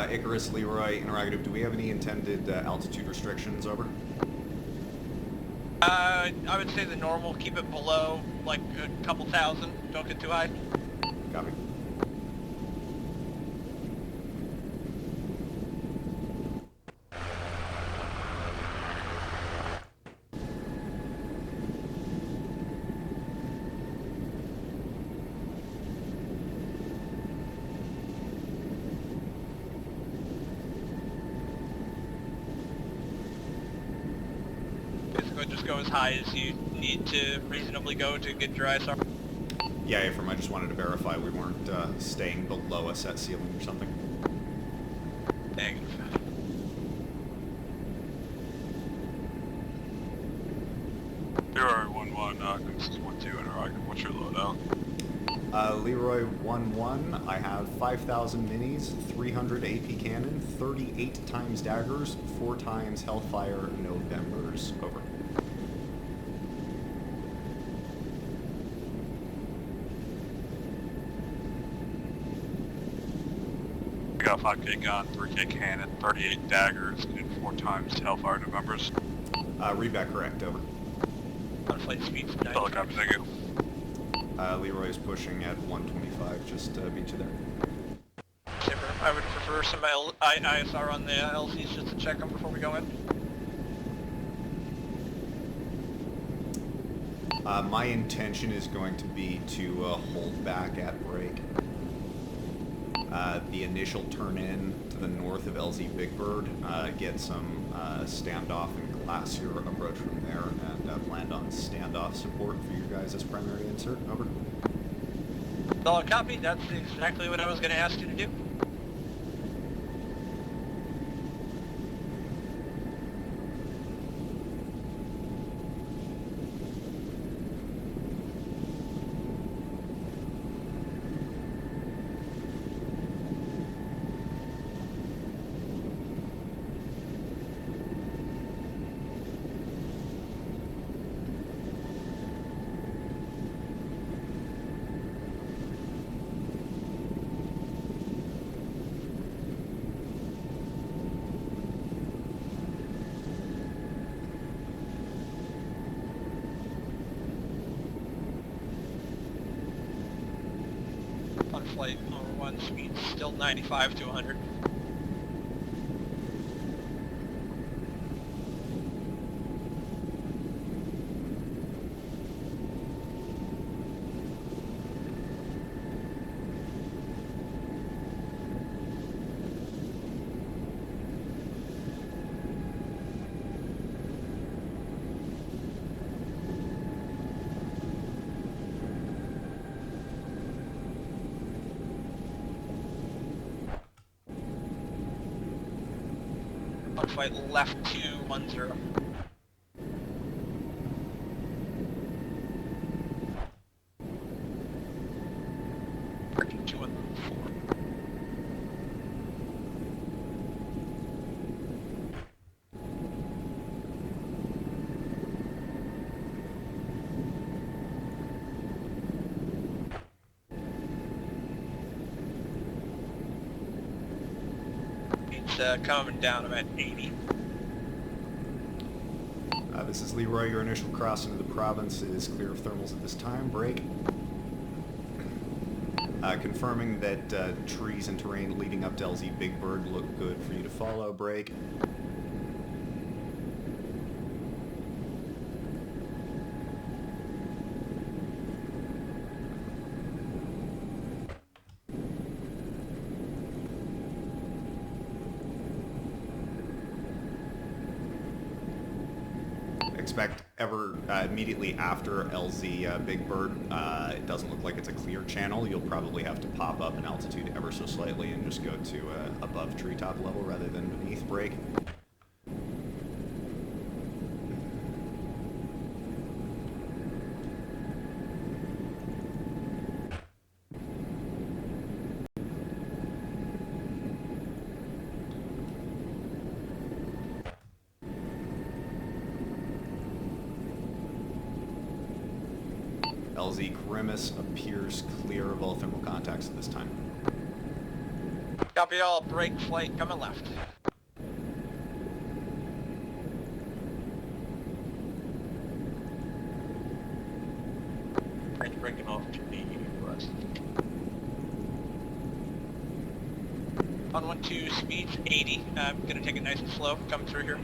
Icarus, Leroy, interrogative, do we have any intended altitude restrictions? Over. I would say the normal, keep it below, like, a couple thousand, don't get too high. Copy. Basically just go as high as you need to reasonably go to get your ISR. Yeah, Affirm, I just wanted to verify we weren't staying below a set ceiling or something. Negative. Leroy 1-1, Consensus 1-2, interrogative, what's your loadout? Leroy 1-1, I have 5,000 minis, 300 AP cannon, 38 times daggers, 4 times Hellfire Novembers. Over. I got a 5K gun, 3K cannon, 38 daggers, and 4 times Hellfire Novembers. Read back correct. Over. On flight speed's 90. Solid copy, thank you. Leroy's pushing at 125, just beat you there. I would prefer some ISR on the LZs just to check them before we go in. My intention is going to be to hold back at break. The initial turn in to the north of LZ Big Bird, get some standoff and glacier approach from there, and land on standoff support for you guys as primary insert. Over. Solid copy, that's exactly what I was going to ask you to do. On flight number 1, speed still 95 to 100. On flight left 210. Parking 214. It's coming down about 80. This is Leroy. Your initial cross into the province is clear of thermals at this time. Break. Confirming that trees and terrain leading up to LZ Big Bird look good for you to follow. Break. Expect immediately after LZ Big Bird, it doesn't look like it's a clear channel. You'll probably have to pop up in altitude ever so slightly and just go to above treetop level rather than beneath. Break. LZ Grimace appears clear of all thermal contacts at this time. Copy all, break flight, coming left. Right, breaking off to the west. On 1-2, speed's 80. I'm gonna take it nice and slow, coming through here.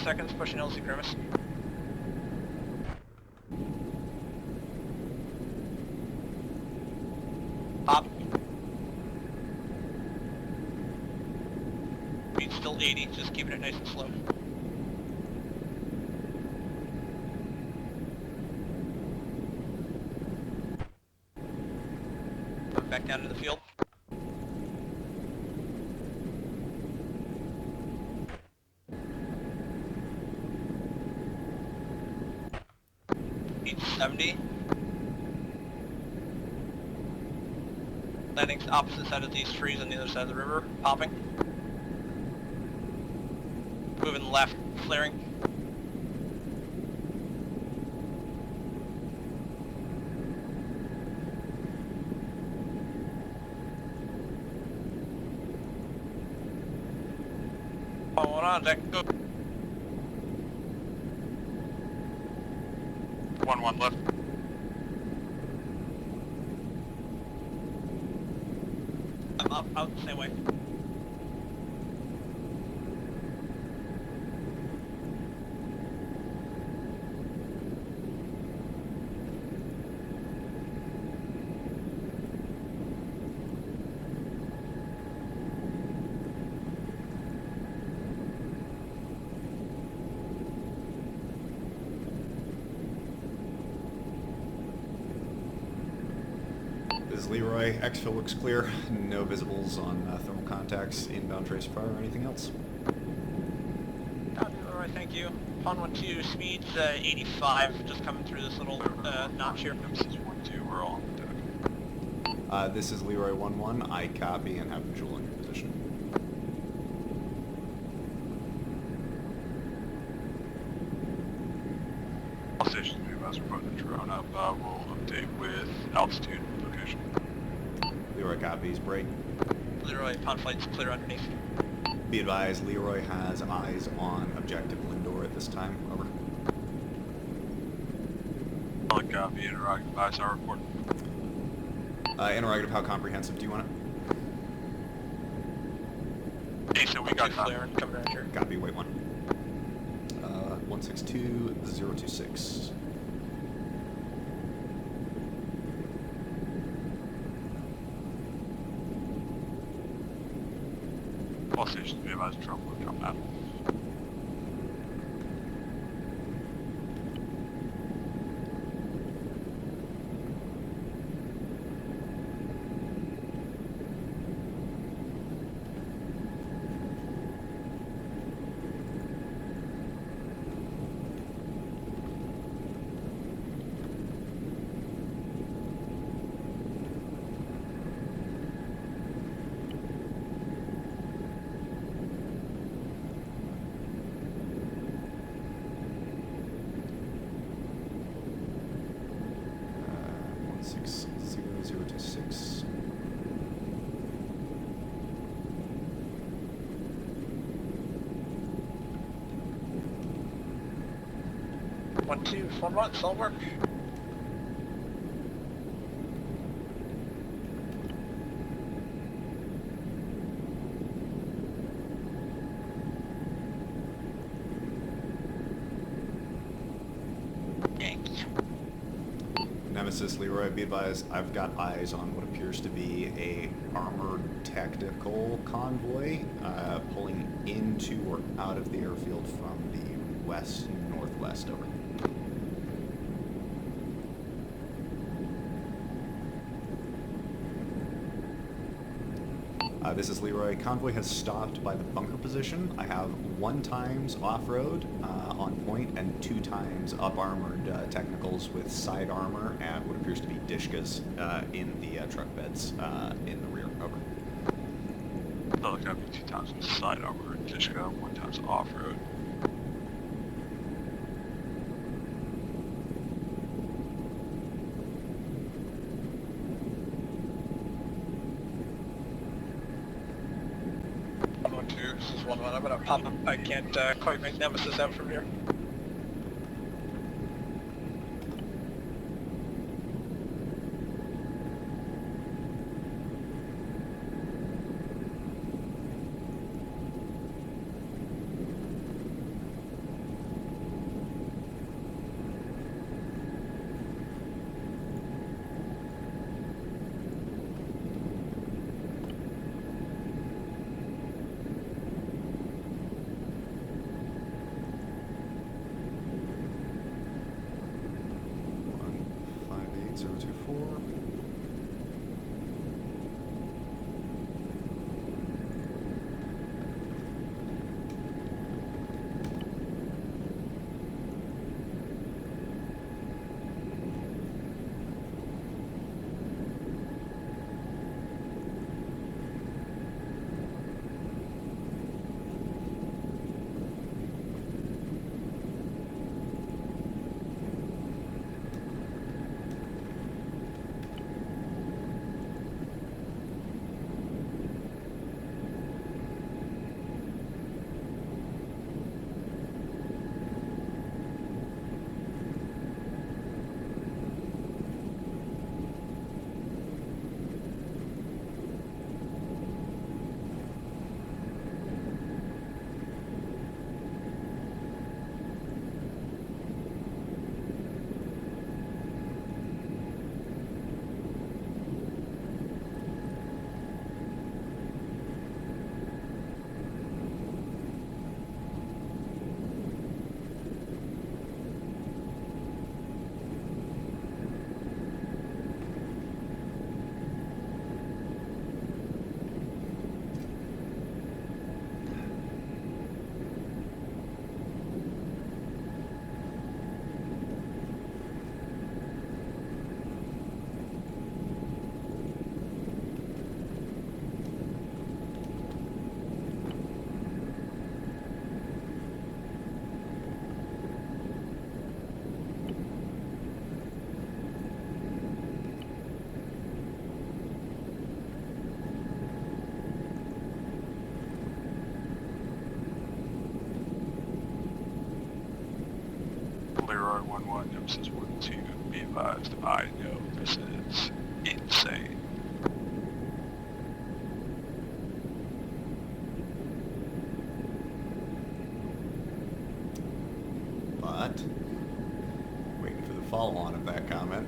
Seconds, pushing LC Grimace. Hop. Speed's still 80, just keeping it nice and slow. Back down to the field. Speed 70. Landing's opposite side of these trees on the other side of the river, popping. Moving left, flaring. Following on deck, go. 1-1 left. I'm up, out, same way. This is Leroy. Exfil looks clear. No visibles on thermal contacts, inbound trace fire, or anything else. Copy, Leroy, thank you. Pond 1-2, speed's 85, just coming through this little notch here. This is 1-2, we're all on deck. This is Leroy 1-1. I copy and have visual in your position. All stations move as we're putting the drone up. We'll update with altitude and location. Leroy copies. Break. Leroy, pond flight's clear underneath. Be advised, Leroy has eyes on objective Lindor at this time. Over. Solid copy, interactive ISR report. Interrogative, how comprehensive do you want it? Hey, so we got Clear and coming around here. Copy, wait one. 162026. all stations move as trouble will come out. One, two, 4 months, all work. Yankee. Nemesis, Leroy, be advised, I've got eyes on what appears to be a armored tactical convoy pulling into or out of the airfield from the west-northwest, over. This is Leroy. Convoy has stopped by the bunker position. I have 1 times off-road on point and 2 times up-armored technicals with side armor and what appears to be Dishkas in the truck beds in the rear. Over. So look up 2 times with side armor, Dishka, 1 times off-road. 1-1. I'm gonna pop up. I can't quite make Nemesis out from here. Leroy 1-1, Nemesis 1-2, be advised, I know this is insane. But, waiting for the follow-on of that comment.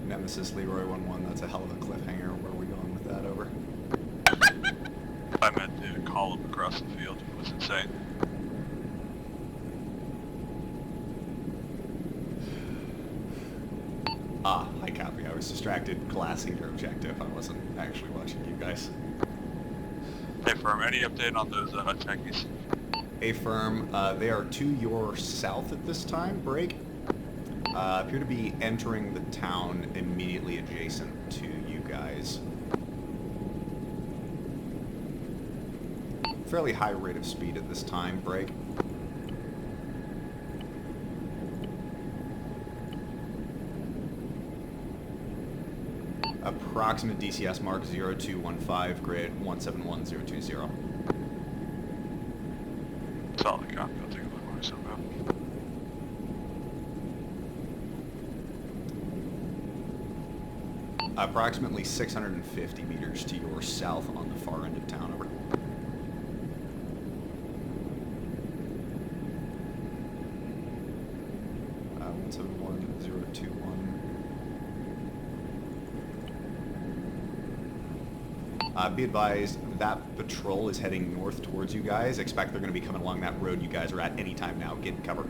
Nemesis Leroy 1-1, that's a hell of a cliffhanger. Where are we going with that? Over. I meant to call him across the field. It was insane. I copy. I was distracted glassing your objective. I wasn't actually watching you guys. Hey, firm, any update on those techies? A firm, they are to your south at this time, Break. Appear to be entering the town immediately adjacent to you guys. Fairly high rate of speed at this time, Break. Approximate DCS mark 0215, grid 171020. Solid copy, I'll take a look myself out. Approximately 650 meters to your south on the far end of town, over. Uh, 171021. Be advised, that patrol is heading north towards you guys. Expect they're going to be coming along that road you guys are at any time now. Get cover.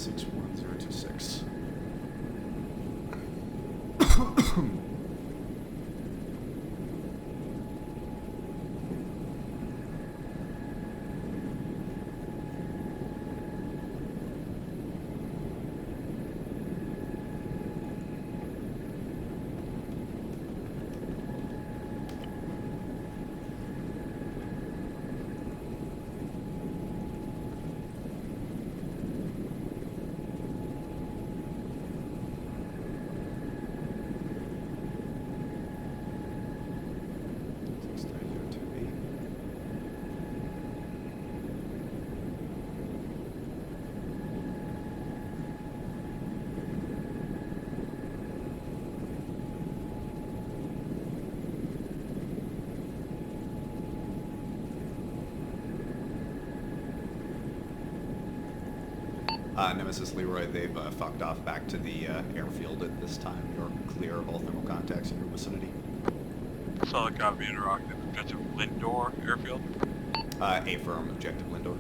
61026. Nemesis Leroy, they've fucked off back to the airfield at this time. You're clear of all thermal contacts in your vicinity. Solid copy, interactive. Objective Lindor Airfield. Affirm, objective Lindor.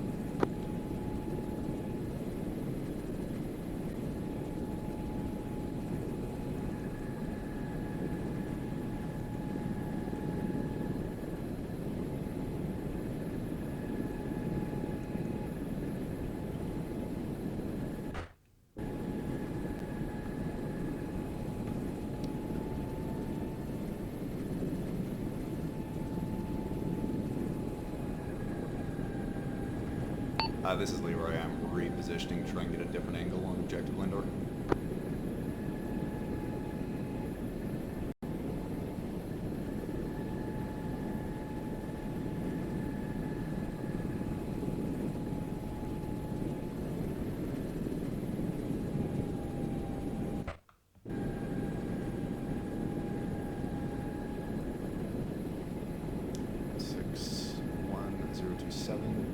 This is Leroy. I'm repositioning, trying to get a different angle on objective Lindor. Six 1027.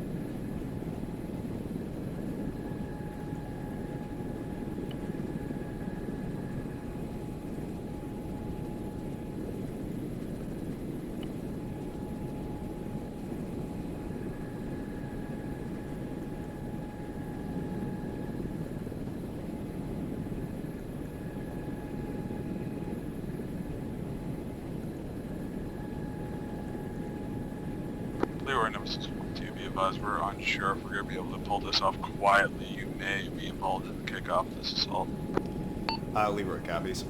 Leroy Nemesis 2, be advised we're unsure if we're going to be able to pull this off quietly. You may be involved in the kickoff of this assault. Leroy copies.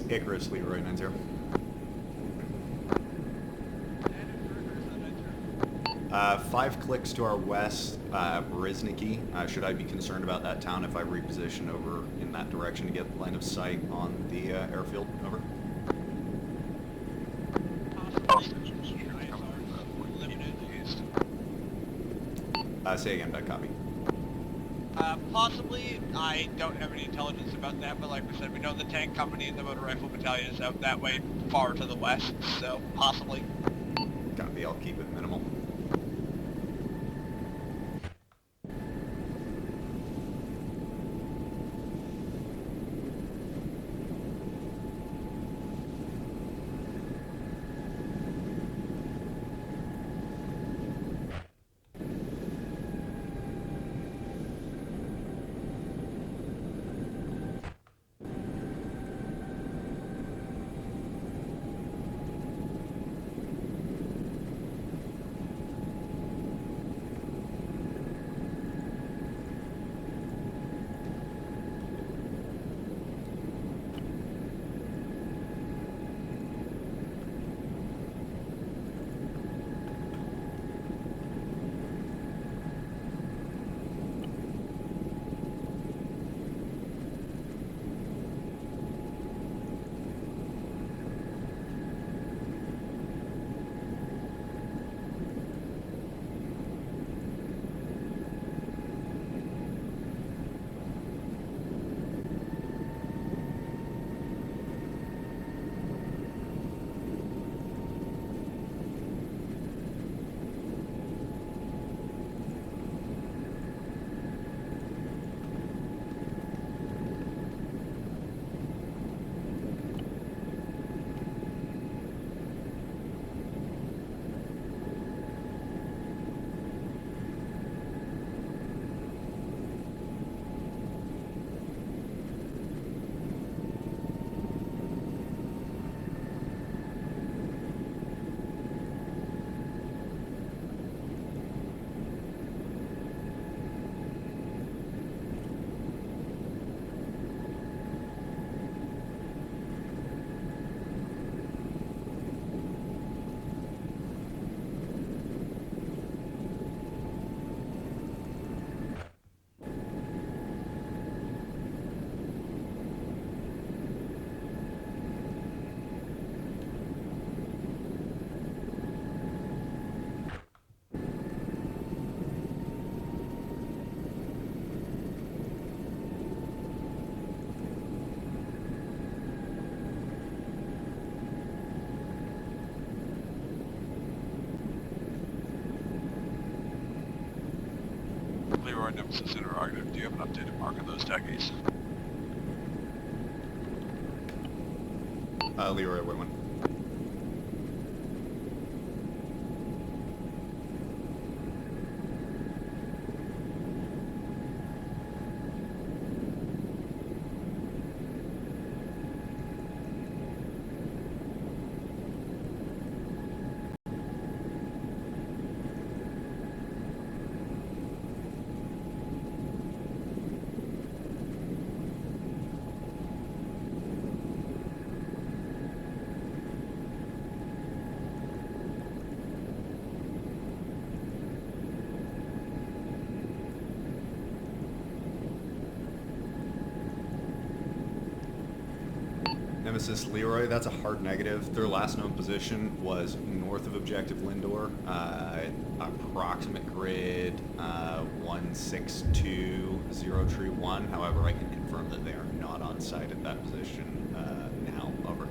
Icarus, Leroy 90. 5 clicks to our west, Briznicki. Should I be concerned about that town if I reposition over in that direction to get line of sight on the airfield? Over. Say again, that copy. Possibly. I don't have any intelligence about that, but like we said, we know the tank company and the motor rifle battalion is out that way, far to the west, so possibly. Copy, I'll keep it minimal. Leroy Nemesis Interrogative, do you have an updated mark on those techies? Leroy, wait one. Nemesis Leroy, that's a hard negative. Their last known position was north of Objective Lindor, approximate grid 162031. However, I can confirm that they are not on site at that position now. Over.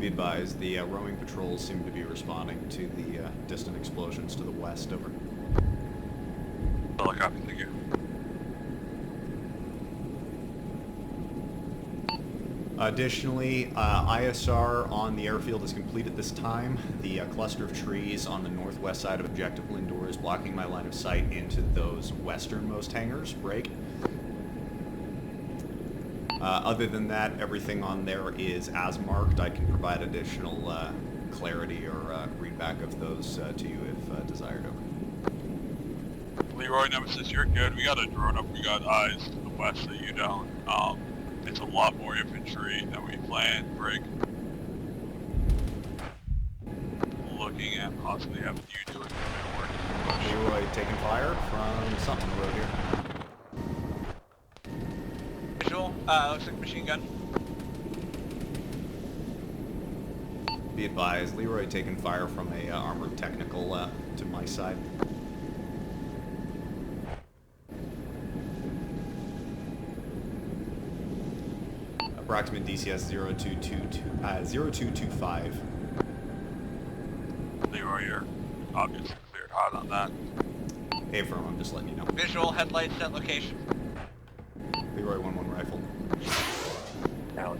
Be advised, the roaming patrols seem to be responding to the distant explosions to the west. Over. Well, copy, thank you. Additionally, ISR on the airfield is complete at this time. The cluster of trees on the northwest side of Objective Lindor is blocking my line of sight into those westernmost hangars. Break. Other than that, everything on there is as marked. I can provide additional clarity or readback of those to you if desired. Over. Leroy Nemesis, you're good. We got a drone up. We got eyes to the west that you don't. It's a lot more infantry than we planned. Break. Looking at possibly having you do it. Leroy taking fire from something on the road here. Visual, looks like machine gun. Be advised, Leroy taking fire from a armored technical to my side. Approximate DCS 0225. Leroy, you're obviously cleared hot on that. Hey, firm, I'm just letting you know. Visual, headlights at location. Leroy 1-1 rifle. Now,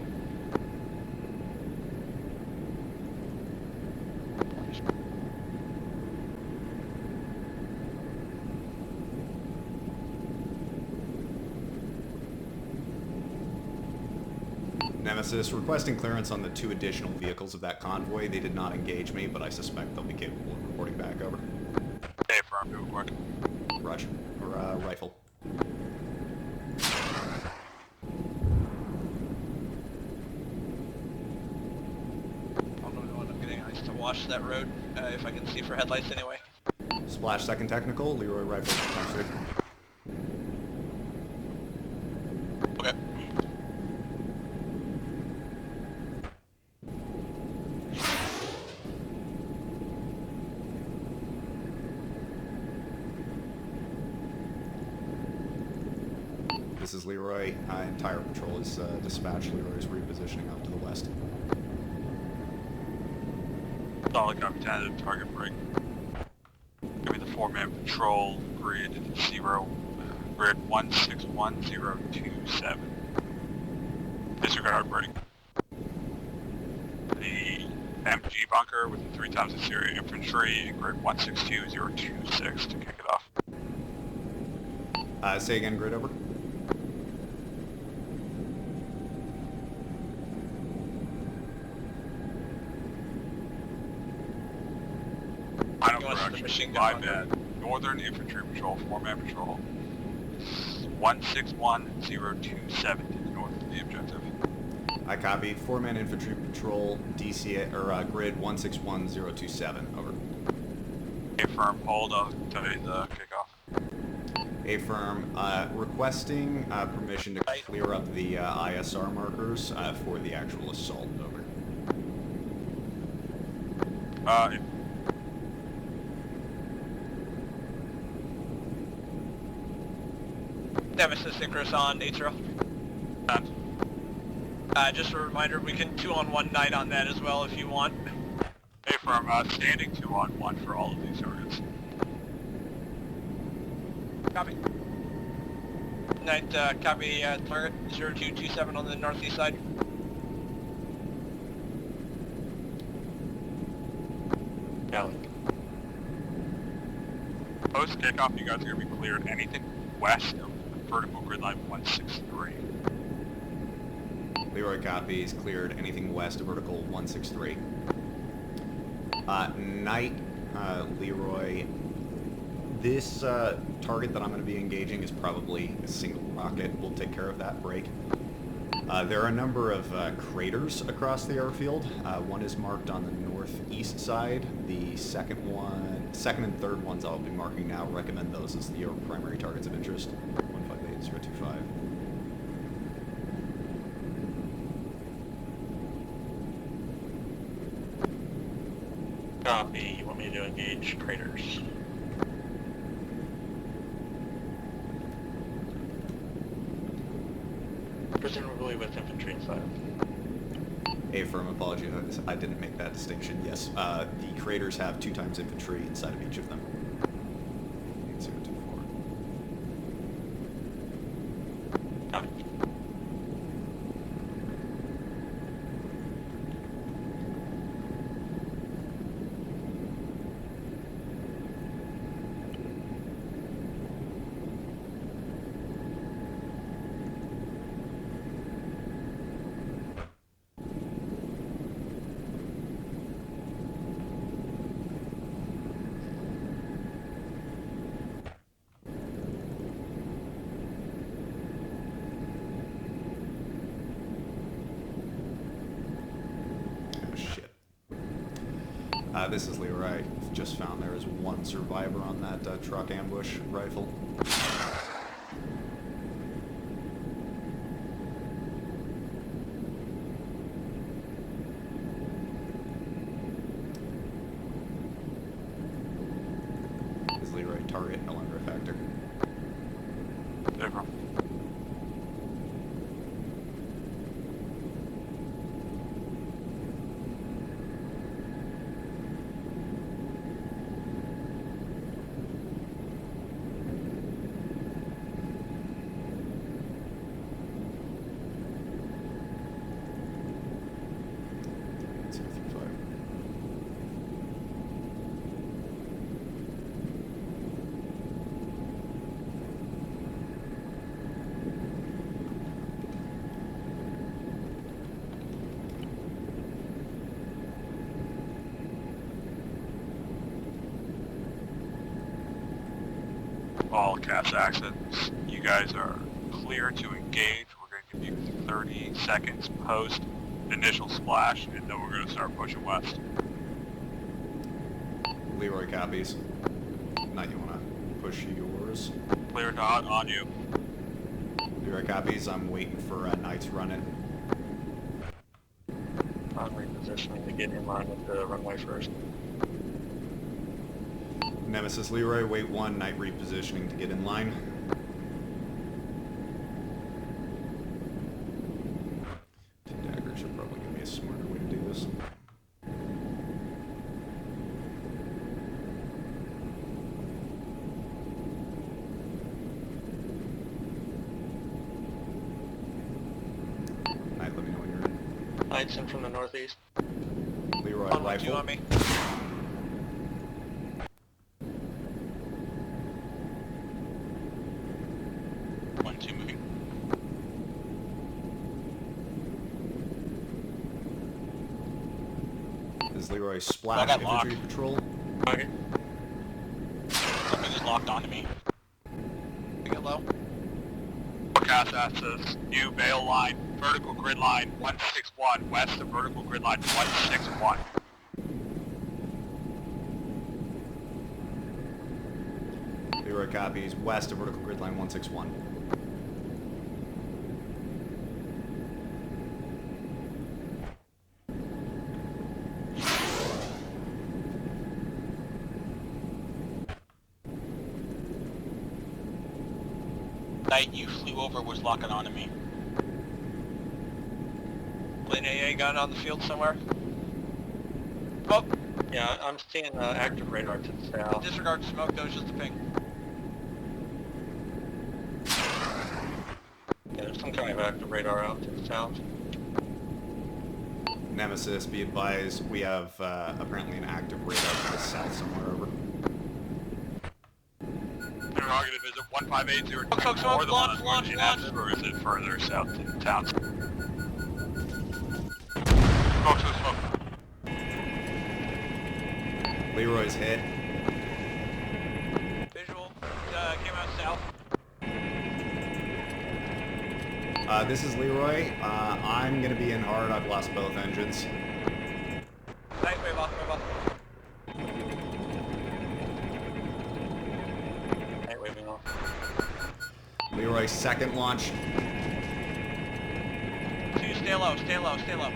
Nemesis, requesting clearance on the 2 additional vehicles of that convoy. They did not engage me, but I suspect they'll be capable of reporting back. Over. Hey, firm, do it quick. Roger. Or rifle. I'm getting ice to wash that road, if I can see for headlights anyway. Splash second technical. Leroy rifle. Times 3. Okay. This is Leroy. Entire patrol is dispatched. Leroy is repositioning off to the west. Solid copy, tentative target break. Give me the 4-man patrol grid 161027. Disregard break. The MG bunker with the 3 times the Syria infantry in grid 162026 to kick it off. Say again, grid over. Final West of the correction, machine my gun bad. Northern Infantry Patrol, 4-man patrol. 161027 to the north of the objective. I copy. 4-man infantry patrol, DC or grid 161027. Over. A firm, hold on, tell you the kickoff. A firm, requesting permission to clear up the ISR markers for the actual assault. Over. If Nemesis Icarus on 8-0. Just a reminder, we can 2-on-1 night on that as well if you want. Hey, firm, standing 2-on-1 for all of these targets. Copy. Night, copy, target 0227 on the northeast side. Valley. Post kickoff, you guys are going to be cleared anything west of vertical grid line 163. Leroy copies, cleared anything west of vertical 163. Night, Leroy, this target that I'm going to be engaging is probably a single rocket. We'll take care of that break. There are a number of craters across the airfield. One is marked on the northeast side. The second and third ones I'll be marking now. Recommend those as your primary targets of interest. 158025. Copy. You want me to engage craters? Presumably with infantry inside. A firm apology, I didn't make that distinction. Yes, the craters have 2 times infantry inside of each of them. 8024. Copy. This is Leroy. I just found there is 1 survivor on that truck ambush rifle. Is Leroy target no longer a factor? Different. All CAS actions, you guys are clear to engage. We're going to give you 30 seconds post initial splash, and then we're going to start pushing west. Leroy copies. Now you want to push yours. Clear dot on you. Leroy copies. I'm waiting for Knight's running. I'm repositioning to get in line with the runway first. Nemesis Leroy, wait 1, Knight repositioning to get in line. Dagger should probably give me a smarter way to do this. Knight, let me know when you're in. Knight's in from the northeast. Leroy, On what you rifle. on me. Moving. Is Leroy splash got infantry locked. patrol? Okay. Something is locked onto me. Get low. CAS access, new bail line, vertical grid line 161, west of vertical grid line 161. Leroy copies, west of vertical grid line 161. you flew over was locking onto me. An AA gun on the field somewhere? Oh, Yeah, I'm seeing active radar to the south. disregard smoke, that was just a ping. Yeah, there's some kind of active radar out to the south. Nemesis, be advised, we have apparently an active radar to the south somewhere over. Interrogative, is it 1580 Smoke, smoke, the launch, one launch, inactive, or is it further south in town? Smoke. Leroy's hit. Visual, came out south. This is Leroy. I'm gonna be in hard. I've lost both engines. Night, wave off, wave off. Night waving off. Leroy, second launch. 2, stay low, stay low, stay low.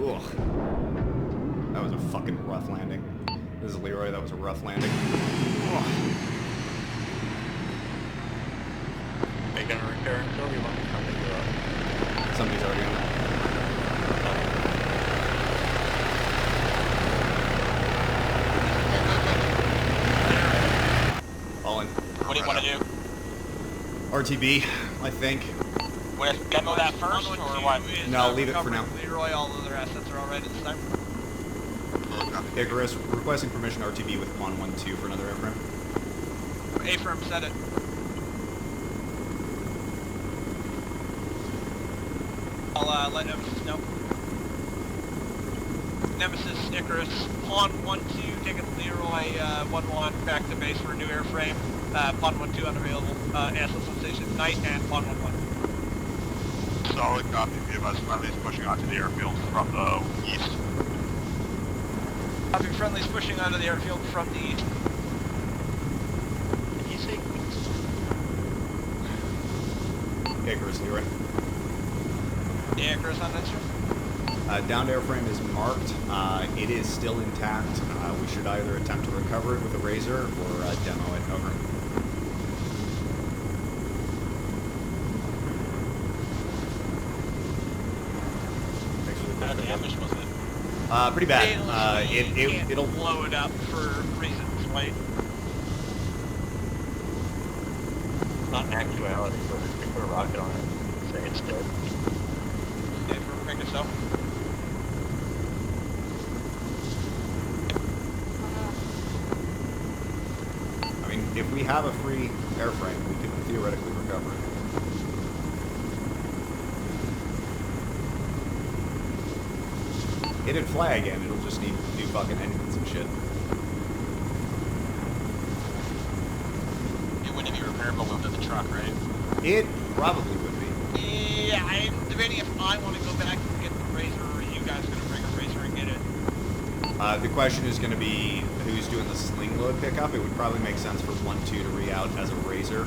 Ugh. That was a fucking rough landing. This is Leroy, that was a rough landing. Ugh. Are you gonna repair until you want to come to you up? Somebody's already on it. All in. What do you want to do? RTB, I think. Want to demo that first, or what? No, leave it for now. Leroy, all other assets are all right at this time. Icarus, requesting permission RTB with Pond 1-2 for another airframe. A-firm, set it. I'll let Nemesis know. Nemesis, Icarus, Pond 1-2, taking Leroy 1-1 back to base for a new airframe. Pond 1-2 unavailable. Asset station night and Pond 1-1. Solid copy. BMS friendlies pushing onto the airfield from the east. Copy, friendlies pushing onto the airfield from the east. Did you say east? Icarus, Leroy. Yeah, Icarus on that, sir. Downed airframe is marked. It is still intact. We should either attempt to recover it with a razor or demo it. Over. Thanks for the How quick damaged was it? pretty bad. It'll blow it up for reasons, right? Not in actuality, but if we put a rocket on it, say it's dead. Yeah, for make it so. I mean, if we have a free airframe, we can theoretically recover it. It'd fly again. It'll just need new fucking engines and shit. It wouldn't be repairable with the truck, right? It probably would be. Yeah, I'm debating if I want to go back and get the razor, or are you guys going to bring a razor and get it? The question is going to be who's doing the sling load pickup. It would probably make sense for 1-2 to re-out as a razor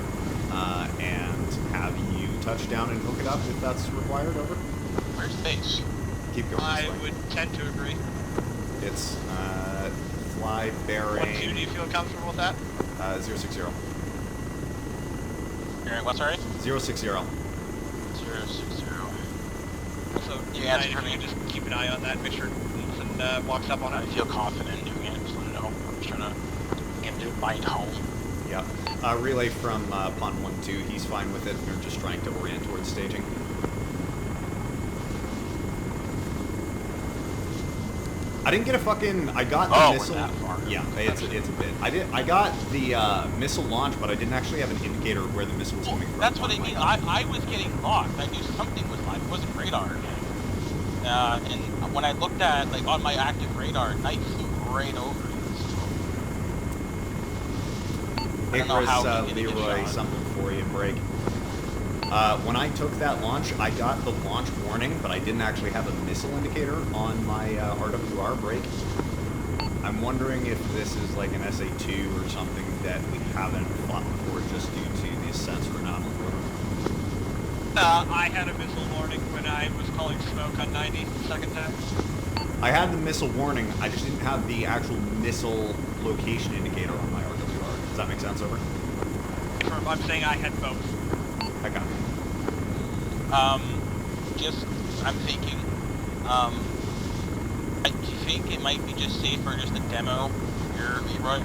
and have you touch down and hook it up if that's required. Over. Where's base? Keep going. I this way. would tend to agree. It's fly bearing 1-2, do you feel comfortable with that? 060. Alright, what's alright? 060. 060. So, Yeah, if you can just keep an eye on that, make sure Milsim walks up on I it. feel confident doing it, just let it know. I'm just trying to get him to bite home. Yeah. Relay from Pond 1-2. He's fine with it. We're just trying to orient towards staging. I didn't get a fucking. I got the missile. We're that far. Yeah, it's a bit. I got the missile launch, but I didn't actually have an indicator of where the missile was coming from. That's what I mean. I was getting lost. I knew something was live. It wasn't radar. And when I looked at, like, on my active radar, night flew right over it. I don't know how Icarus, we didn't get Leroy, shot. something for you, break. When I took that launch, I got the launch warning, but I didn't actually have a missile indicator on my RWR break. I'm wondering if this is like an SA2 or something that we haven't fought before just due to the sensor anomaly. I had a missile warning when I was calling smoke on 90 the second time. I had the missile warning, I just didn't have the actual missile location indicator on my RWR. Does that make sense, over? I'm saying I had both. I got it. I'm thinking, I think it might be just safer just to demo your Leroy.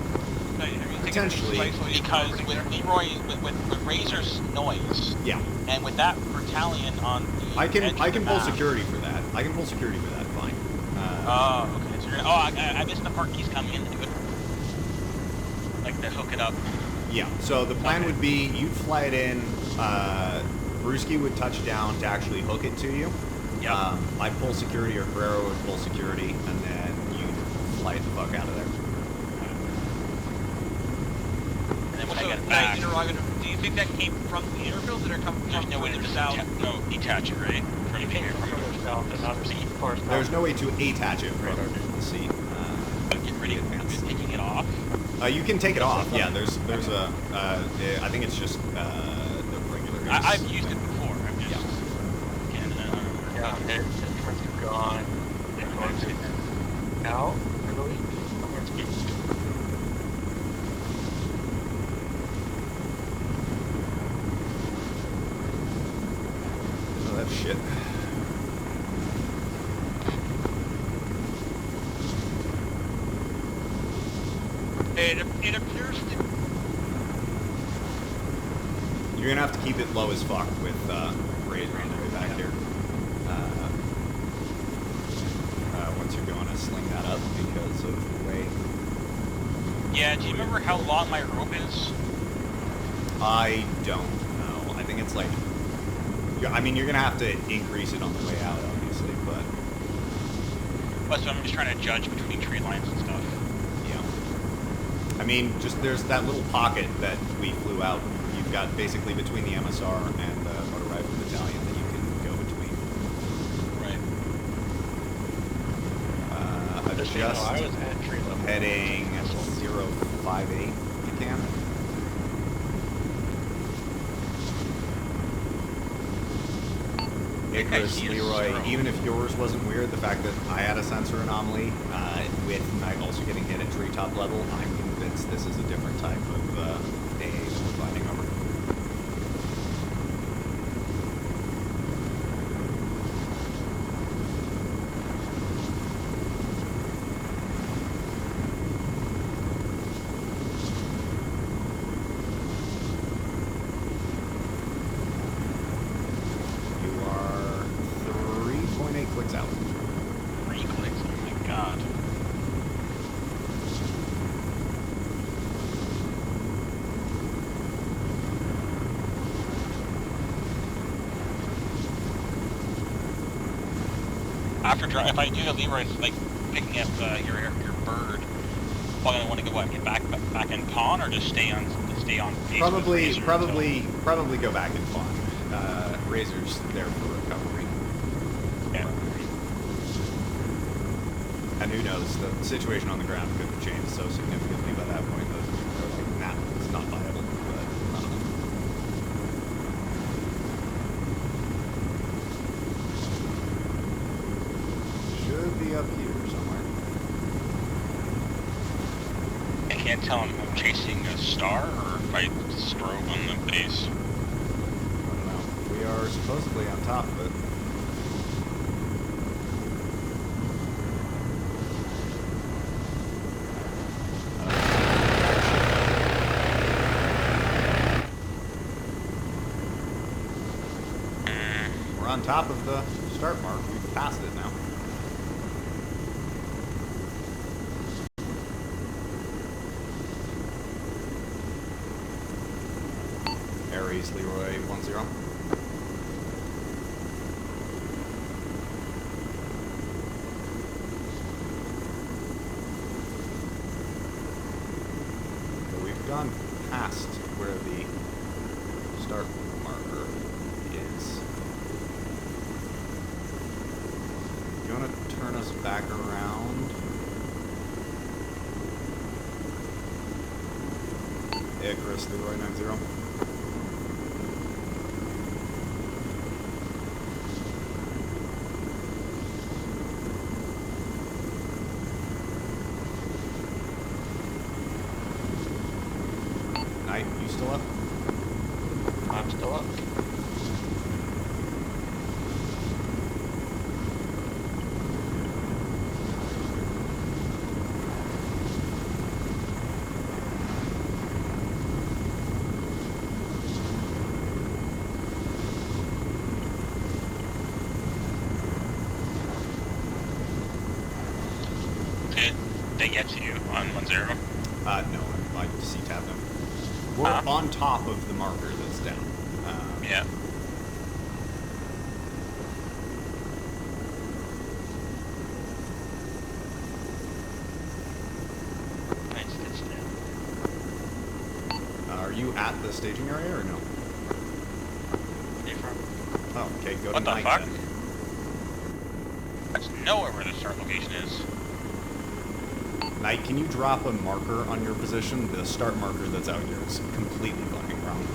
Potentially. Because with Leroy, with Razor's noise, Yeah. and with that battalion on the I edge can of the pull map- security for that. I can pull security for that, fine. Oh, okay. So you're gonna, I missed the part he's coming in to do it. Like to hook it up. Yeah, so the plan Okay. would be you'd fly it in, Brewski would touch down to actually hook it to you. Yep. I'd pull security, or Guerrero would pull security, and then you'd fly it the fuck out of there. And then when So, I get back, interrogative, do you think that came from the airfield or come there's no way to further just south? detach it, right? From You the came air, from further south and now there's cars There's no way to attach it from the seat. get ready for taking it off. You can take it off. Yeah, there's a. I think it's just the regular. I've used it before. I'm just. Yeah, it's gone. It's going to out, I believe. Somewhere it's east. Oh, that's shit. It appears to... You're gonna have to keep it low as fuck with Razor on the way back here. Once you're going to sling that up because of the way. Yeah. Do you remember how long my rope is? I don't know. I think it's like. I mean, you're gonna have to increase it on the way out, obviously, but But so I'm just trying to judge between tree lines and stuff. yeah. I mean, just there's that little pocket that we flew out. You've got basically between the MSR and the motor rifle battalion that you can go between. Right. I'm Just so you know, I was at tree level. heading 058. You can. Icarus, see a Leroy, zero. even if yours wasn't weird, the fact that I had a sensor anomaly with Night also getting hit at treetop level, I'm convinced this is a different type of AA that we're finding over. You are 3.8 clicks out. 3 clicks. Oh my god. If I do the Leroy, it's like picking up your bird. Well, I want to go what? Get back in pawn, or just stay on base? Probably with Razor probably go back and pawn. Razor's there for recovery. Yeah. And who knows, the situation on the ground could have changed so significantly by that point that they're like, nah, it's not viable. But I don't know. Should be up here somewhere. I can't tell if I'm chasing a star or if I strobe on the base. I don't know. We are supposedly on top of it. We're on top of the start mark. We've passed it now. Aries, Leroy, 1-0. So we've gone past where the start marker is. You want to turn us back around? Icarus, Leroy, 9-0. I'm still up. Did they get to you on 1-0? No, I C-tabbed him. We're on top of the marker that's down. Yeah. Nice, good stand. Are you at the staging area or no? Hey, from Oh, okay, go What to the night fuck? then. That's nowhere where the start location is. Knight, can you drop a marker on your position? The start marker that's out here is completely fucking wrong.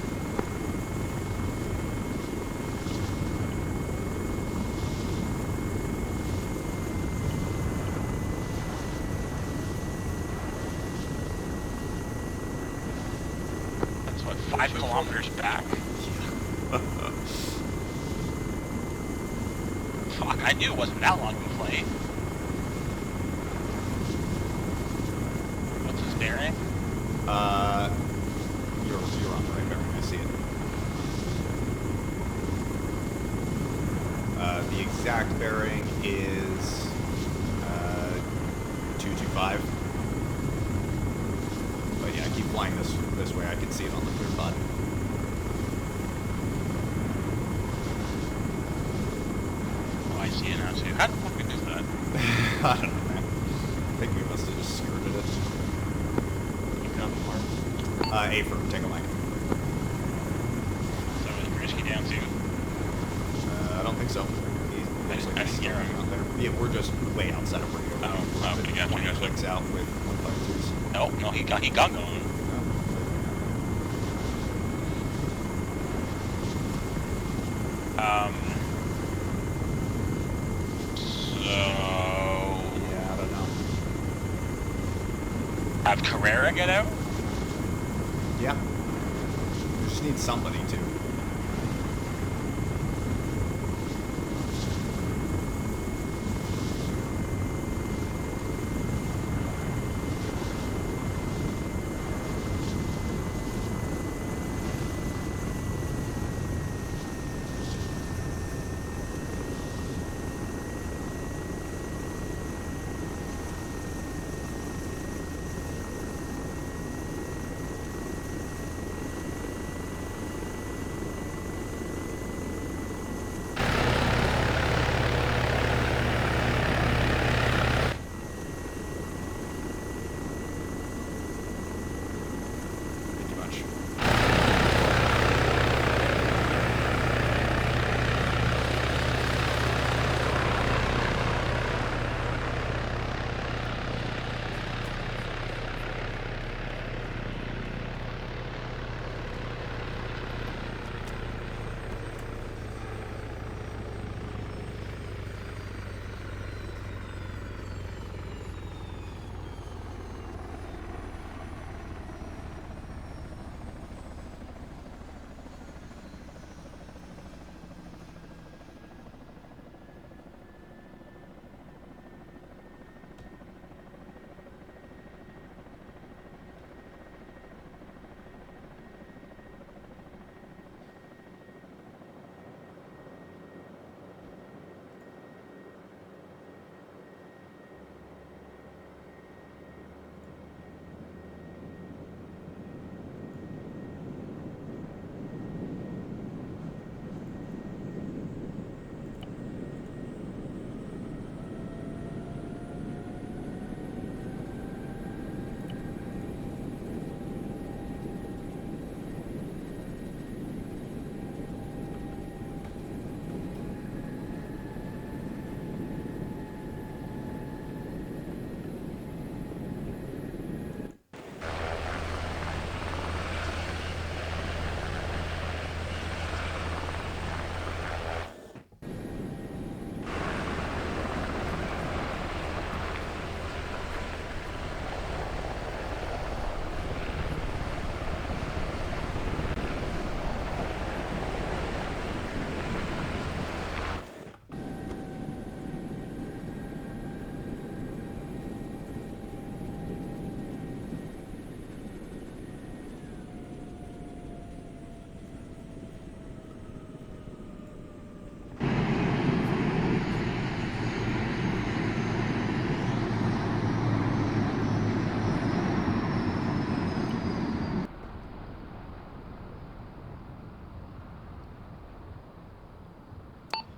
That's what, 5 kilometers back? Fuck, I knew it wasn't that long of a flight. What's his bearing? You're on the right bearing, I see it. The exact bearing is 225. But yeah, keep flying this way. I can see it on the clear pod. Oh, I see it now too. How the fuck is that? I don't know, man. I think we must have just skirted it. you got the mark. A firm, take a line. So is Brzezinski down too? I don't think so. He looks like I he's didn't hear still him. out there. Yeah, we're just way outside of where you're Oh, okay, gotcha, 20 gotcha. clicks out with 152s. No, he got going. So Yeah, I don't know. have Carrera get out? Yeah. We just need somebody to.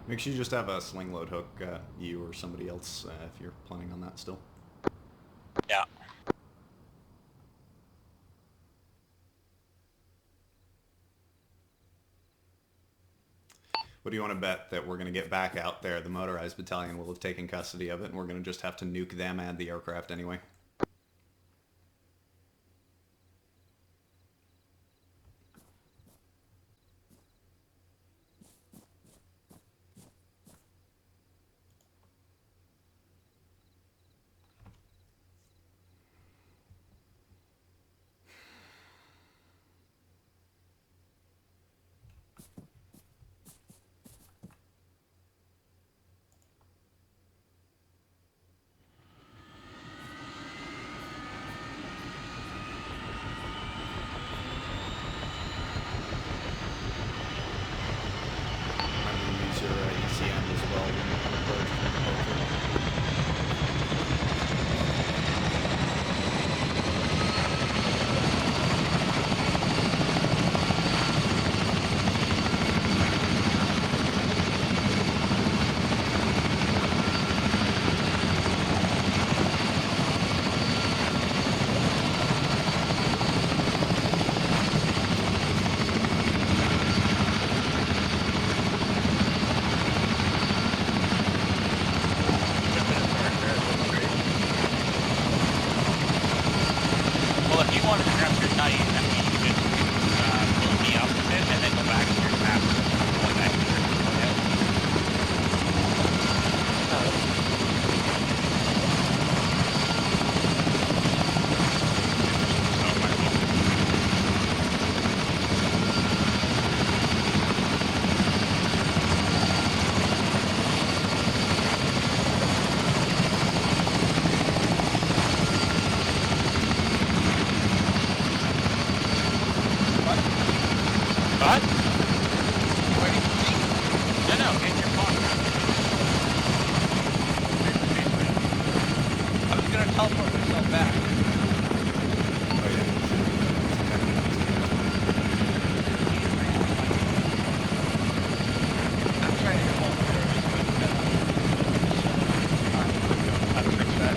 Make sure you just have a sling load hook, you or somebody else, if you're planning on that still. Yeah. What do you want to bet that we're going to get back out there? The motorized battalion will have taken custody of it, and we're going to just have to nuke them and the aircraft anyway. Use your ECM as well when you approach from the culture. Well, if you wanted to grab your knife, then you could load me up with it and then go back to your map. Going back to your What? Waiting for me? No, get your phone. I was gonna teleport myself back. Oh yeah. I'm trying to get home first, I'll fix that.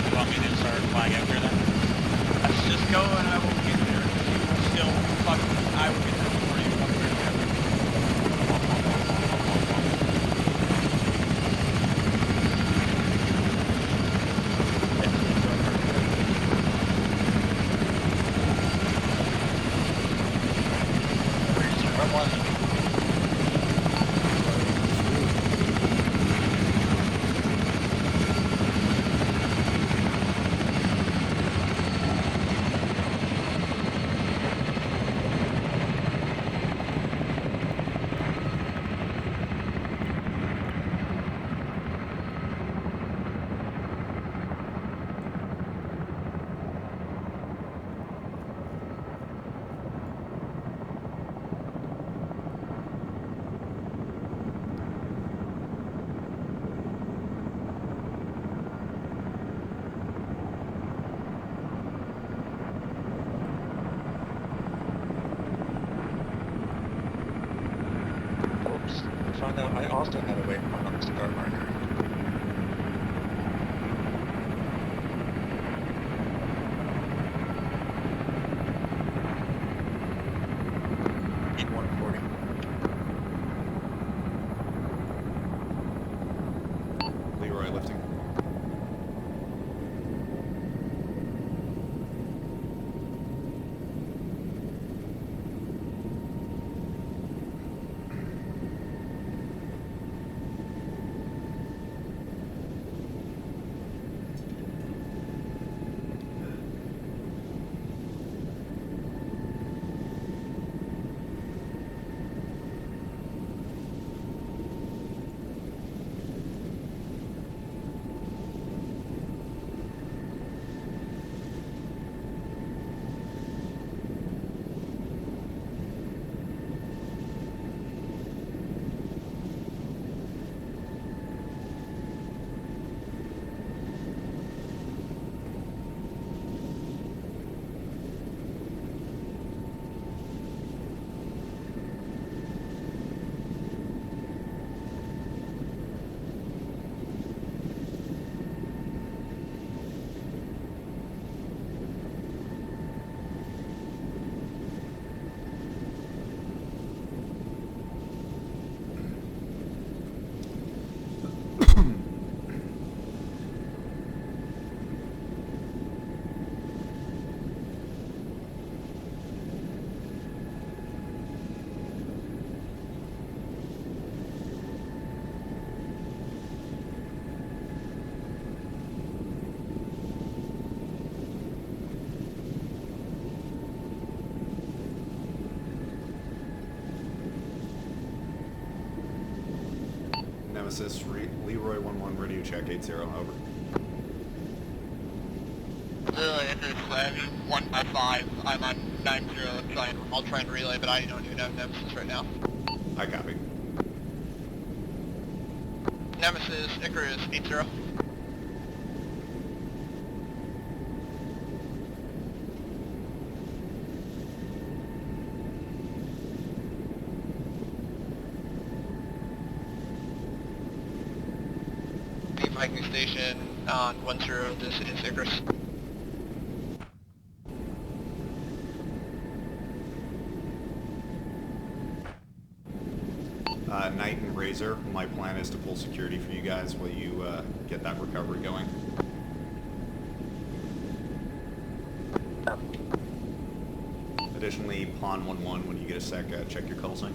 You want me to start flying after then? let's just go and I will get there. You will still fucking, I will get there before you come there. Where was it? Oops. I found out I also had a waypoint on the start marker. Need 140. Leroy lifting. Nemesis, Leroy 1-1, radio check 80, over. Leroy Icarus, Heavy, 155, I'm on 90, I'll try and relay, but I don't even have Nemesis right now. I copy. Nemesis, Icarus, 80. Viking Station on 10, this is Icarus. Knight and Razor, my plan is to pull security for you guys while you get that recovery going. Additionally, Pawn 1-1, when you get a sec, check your call sign.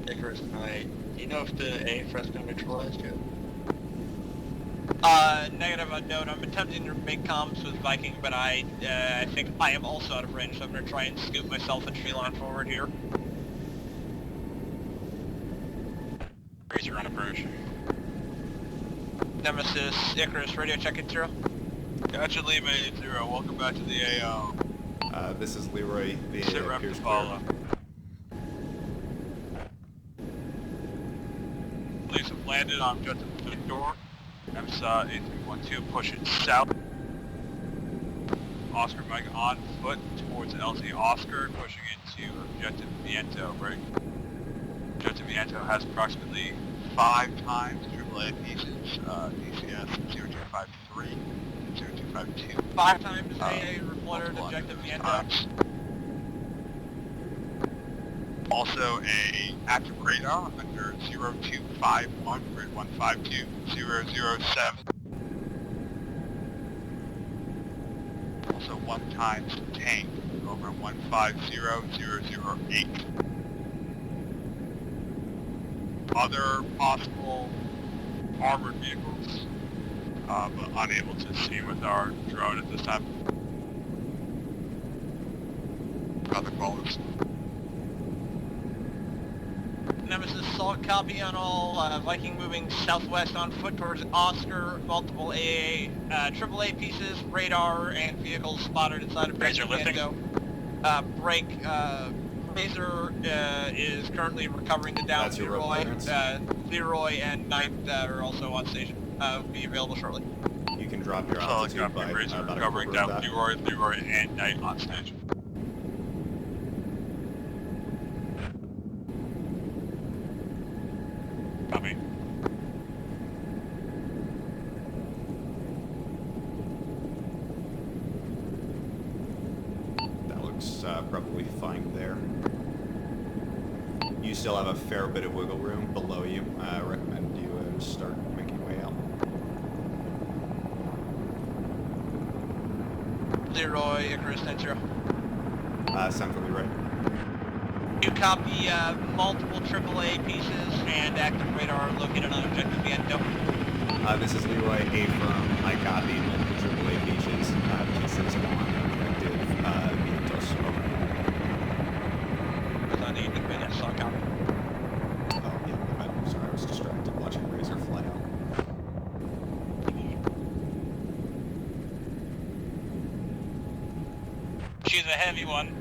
Icarus Knight. Do you know if the A Fresno neutralized yet? Negative unknown. I'm attempting to make comms with Viking, but I think I am also out of range, so I'm going to try and scoop myself a tree line forward here. Razor on approach. Nemesis, Icarus, radio check at 0. Gotcha, Lima 80. Welcome back to the AO. This is Leroy, the Sit rep to Pierce follow. clear. Police have landed on objective Victor. MSA 8312 pushing south. Oscar Mike on foot towards LZ Oscar, pushing into objective Viento. Break. Objective Viento has approximately 5 times AAA pieces, DCS 0253, 0252. 5 times AA reported objective Viento. Also a active radar under 0251, grid 152007. Also 1 times tank over 150008. Other possible armored vehicles, but unable to see with our drone at this time. Other callers. Nemesis, solid copy on all. Viking moving southwest on foot towards Oscar. Multiple AA, AAA pieces, radar, and vehicles spotted inside of Razor lifting. Break. Razor is currently recovering the down. That's your rope Leroy. clearance. Leroy and Knight are also on station. Will be available shortly. You can drop your Solid altitude copy. by Razor about a recovering quarter of down. that. Leroy, and Knight on stage. Copy. That looks probably fine there. You still have a fair bit of wiggle room below you. I recommend you start making your way out. Leroy, Icarus, 90. Centrally right. You copy multiple AAA pieces and active radar located on objective Viento. This is Leroy, A firm. I copy multiple AAA pieces on objective Vientos. Over. Was on 80 minutes, so I copy. Oh, yeah, I'm sorry, I was distracted watching Razor fly out. She's a heavy one.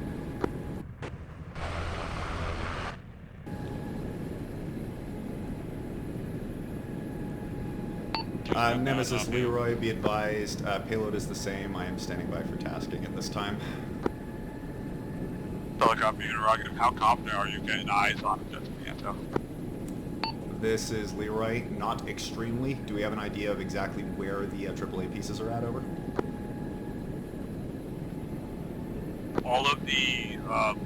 Nemesis Leroy, be advised, payload is the same. I am standing by for tasking at this time. Telecom being interrogative, how confident are you getting eyes on objective Viento? This is Leroy, not extremely. Do we have an idea of exactly where the AAA pieces are at, over? All of the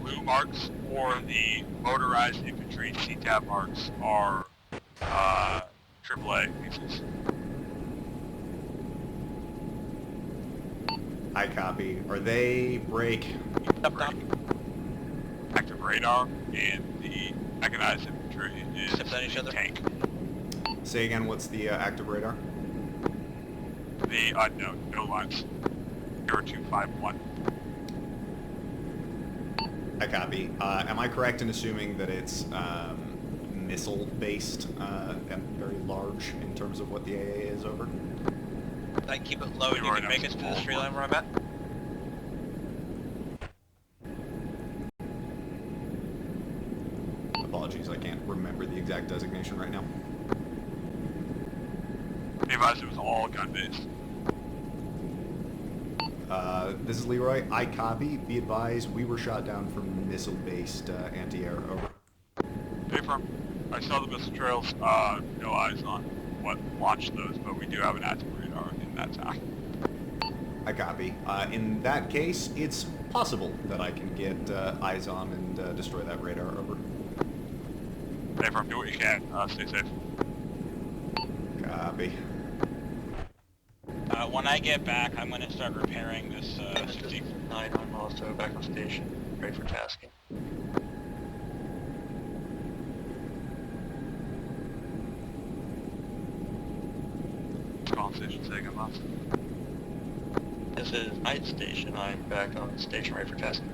blue marks or the motorized infantry CTAB marks are AAA pieces. I copy. Are they break? Up down. Active radar and the mechanized infantry is Steps on each other. tank. Say again, what's the active radar? The unknown, no lines. 0251. I copy. Am I correct in assuming that it's missile-based and very large in terms of what the AA is over? I keep it low and you can make it to the tree line where I'm at. Apologies, I can't remember the exact designation right now. Be advised it was all gun-based. This is Leroy. I copy. Be advised, we were shot down from missile-based anti-air. Over. Affirm. I saw the missile trails, no eyes on what launched those, but we do have an active radar in that attack. I copy. In that case, it's possible that I can get eyes on and destroy that radar. Over. Affirm, do what you can. Stay safe. Copy. When I get back, I'm going to start repairing this 9, I'm also back on station, ready for tasking. Call station second left. This is night station, I'm back on station, ready for tasking.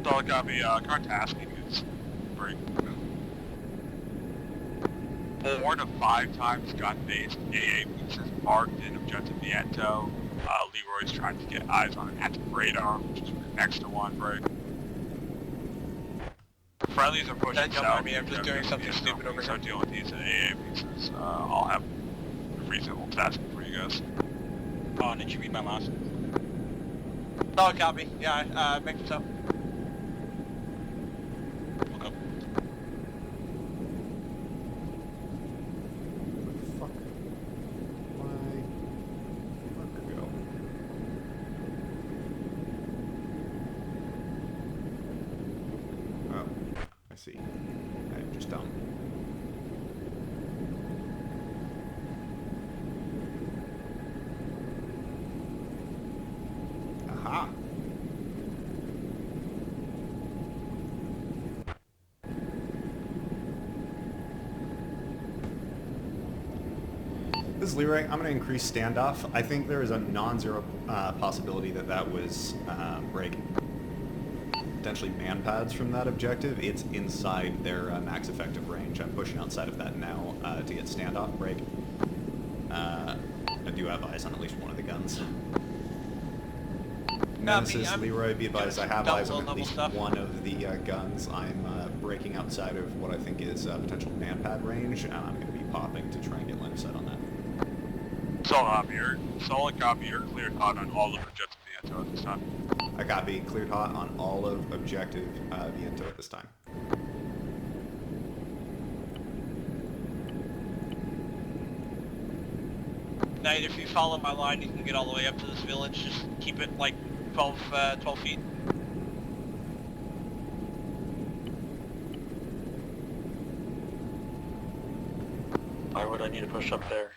Solid copy. Current tasking is break. 4 to 5 times gun-based AA pieces marked in objective Viento. Leroy's trying to get eyes on an active radar, which is right next to one, right? Friendlies are pushing Don't south. mind me, I'm just doing something stupid over Start here. dealing with these AA pieces. I'll have reasonable tasking for you guys. Oh, did you read my last? Solid copy. Yeah, make it up. Okay. Fuck. Why? Fuck go. Oh, I see. I am just dumb. Aha! This is Leroy. I'm going to increase standoff. I think there is a non-zero possibility that that was break. Potentially man pads from that objective. It's inside their max effective range. I'm pushing outside of that now to get standoff break. I do have eyes on at least one of the guns. Nemesis, I'm Leroy, be advised, I have double eyes on at low-level least stuff. one of the guns. I'm breaking outside of what I think is potential man pad range, and I'm going to be popping to try and get line of sight on that. Solid copy. You're cleared hot on all of objective Viento at this time. I copy. Cleared hot on all of objective Viento at this time. Knight, if you follow my line, you can get all the way up to this village. Just keep it like 12 feet. Why would I need to push up there?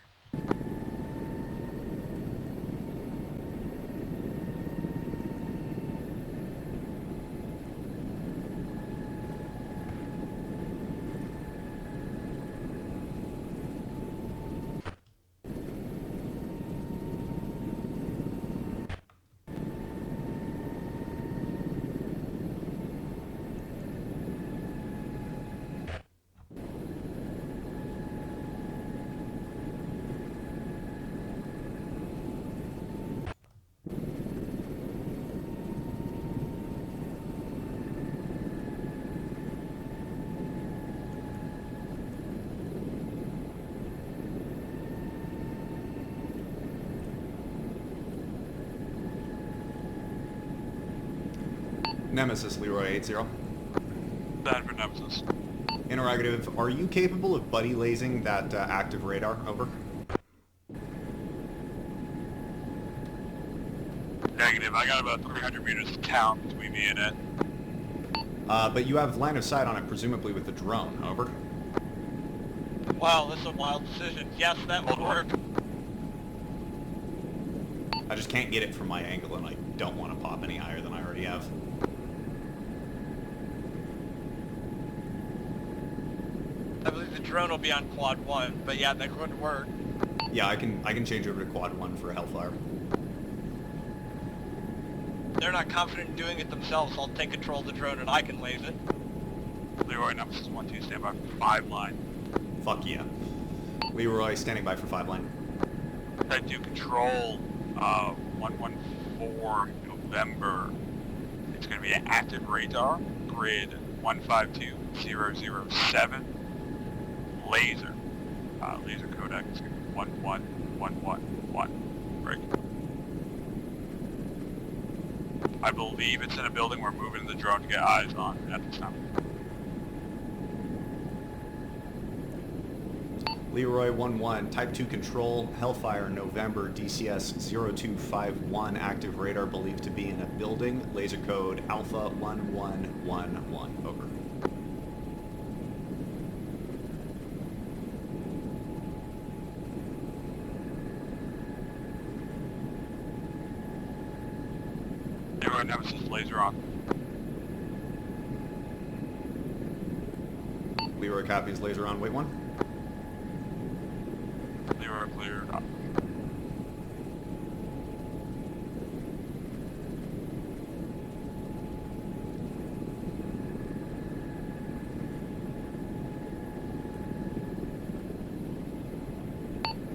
Nemesis, Leroy 8-0. Bad for Nemesis. Interrogative, are you capable of buddy lasing that active radar? Over. Negative. I got about 300 meters of town between me and it. But you have line of sight on it, presumably with the drone. Over. Wow, that's a wild decision. Yes, that would work. I just can't get it from my angle, and I don't want to pop any higher than I already have. drone will be on quad 1, but yeah, that could work. Yeah, I can change over to quad 1 for Hellfire. They're not confident in doing it themselves, so I'll take control of the drone and I can lase it. Leroy, Nemesis 1-2, stand by for 5 line. Fuck yeah. Leroy standing by for 5 line. Type 2 control, 114 November. It's going to be an active radar, grid 152007. Laser. Laser codec is going to be 11111. Break. I believe it's in a building. We're moving the drone to get eyes on at this time. Leroy 1-1, Type 2 Control, Hellfire, November, DCS 0251, active radar believed to be in a building, laser code Alpha 1111, over. Leroy, Nemesis, laser on. Leroy copies, laser on, wait 1. Leroy cleared up.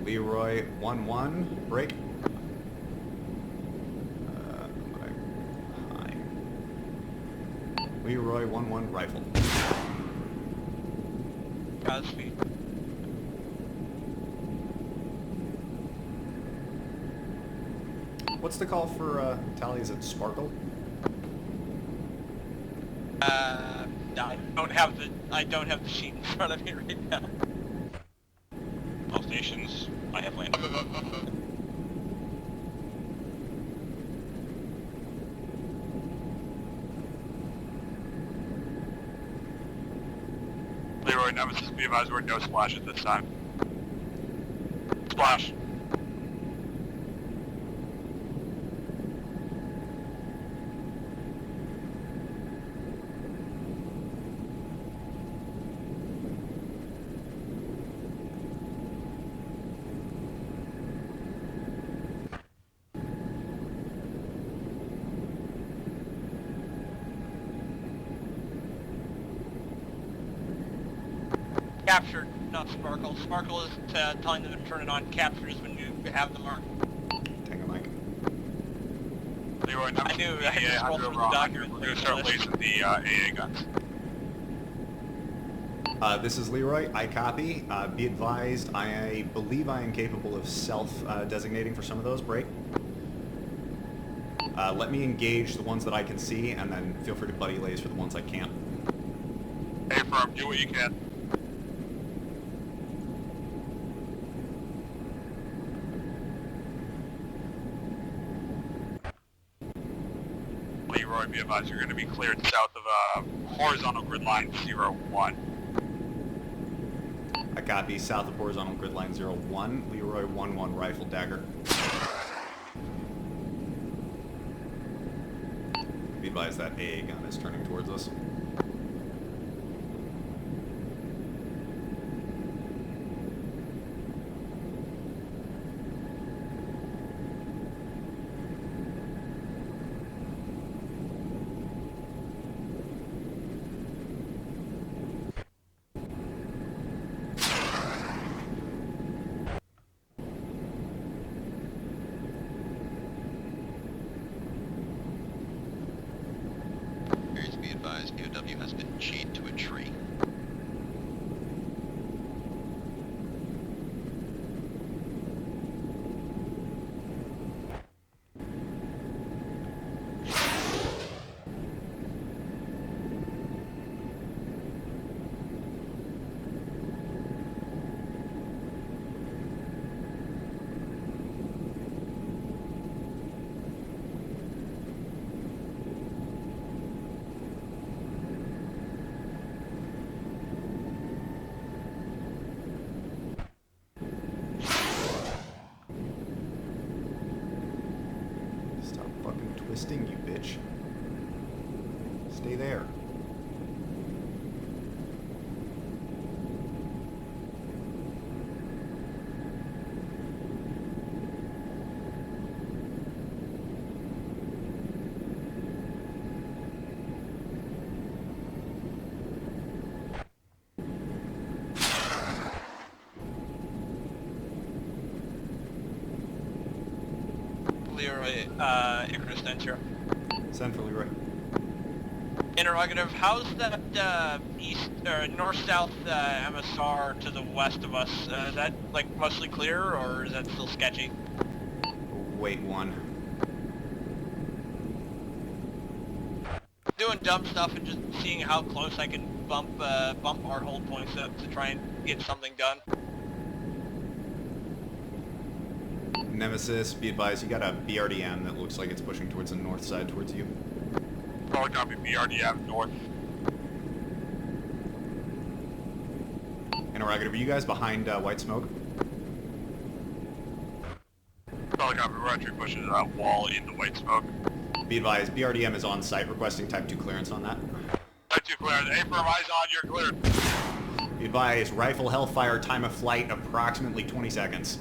Leroy 1-1, break. Hi. Leroy 1-1, rifle. Godspeed. What's the call for tally? Is it Sparkle? I don't have the sheet in front of me right now. All stations, I have landed. Leroy, Nemesis, be advised we're no splash at this time. Splash. Captured, not Sparkle. Sparkle is telling them to turn it on. Captured is when you have the mark. Tango Mike. Leroy, Nemesis, I knew, I had to yeah, scroll 100 through the overall. document. We're going to start lacing the AA guns. This is Leroy. I copy. Be advised, I believe I am capable of self-designating for some of those. Break. Let me engage the ones that I can see, and then feel free to buddy lays for the ones I can't. Hey, firm, do what you can. Leroy, be advised you're going to be cleared south of horizontal grid line 01. I copy. South of horizontal grid line 01. Leroy 1-1, rifle dagger. Be advised that AA gun is turning towards us. Be advised, POW has been chained to a tree. Stop fucking twisting, you bitch. Stay there. Leroy, Icarus Center. Send for Leroy. Interrogative, how's that east or north-south MSR to the west of us? Is that like mostly clear, or is that still sketchy? Wait one. Doing dumb stuff and just seeing how close I can bump our hold points up to try and get something done. Nemesis, be advised, you got a BRDM that looks like it's pushing towards the north side towards you. Solid copy, BRDF north. Interrogative, are you guys behind white smoke? Solid copy, we're actually pushing that wall into white smoke. Be advised, BRDM is on site requesting type 2 clearance on that. Type 2 clearance. A firm, eyes on, you're cleared. Be advised, rifle hellfire, time of flight approximately 20 seconds.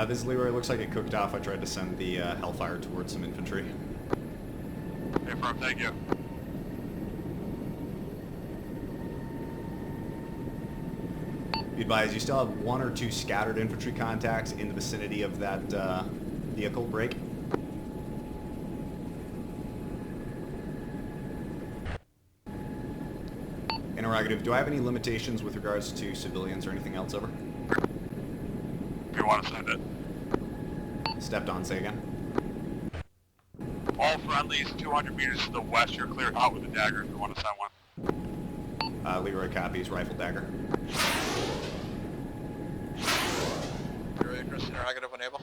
This is Leroy. Looks like it cooked off. I tried to send the Hellfire towards some infantry. A firm, thank you. Be advised, you still have 1 or 2 scattered infantry contacts in the vicinity of that vehicle break. Interrogative, do I have any limitations with regards to civilians or anything else? Over. If you want to send it. Stepped on, say again. All friendlies 200 meters to the west, you're cleared hot with a dagger if you want to send one. Leroy copies, rifle dagger. Leroy, Icarus, interrogative when able.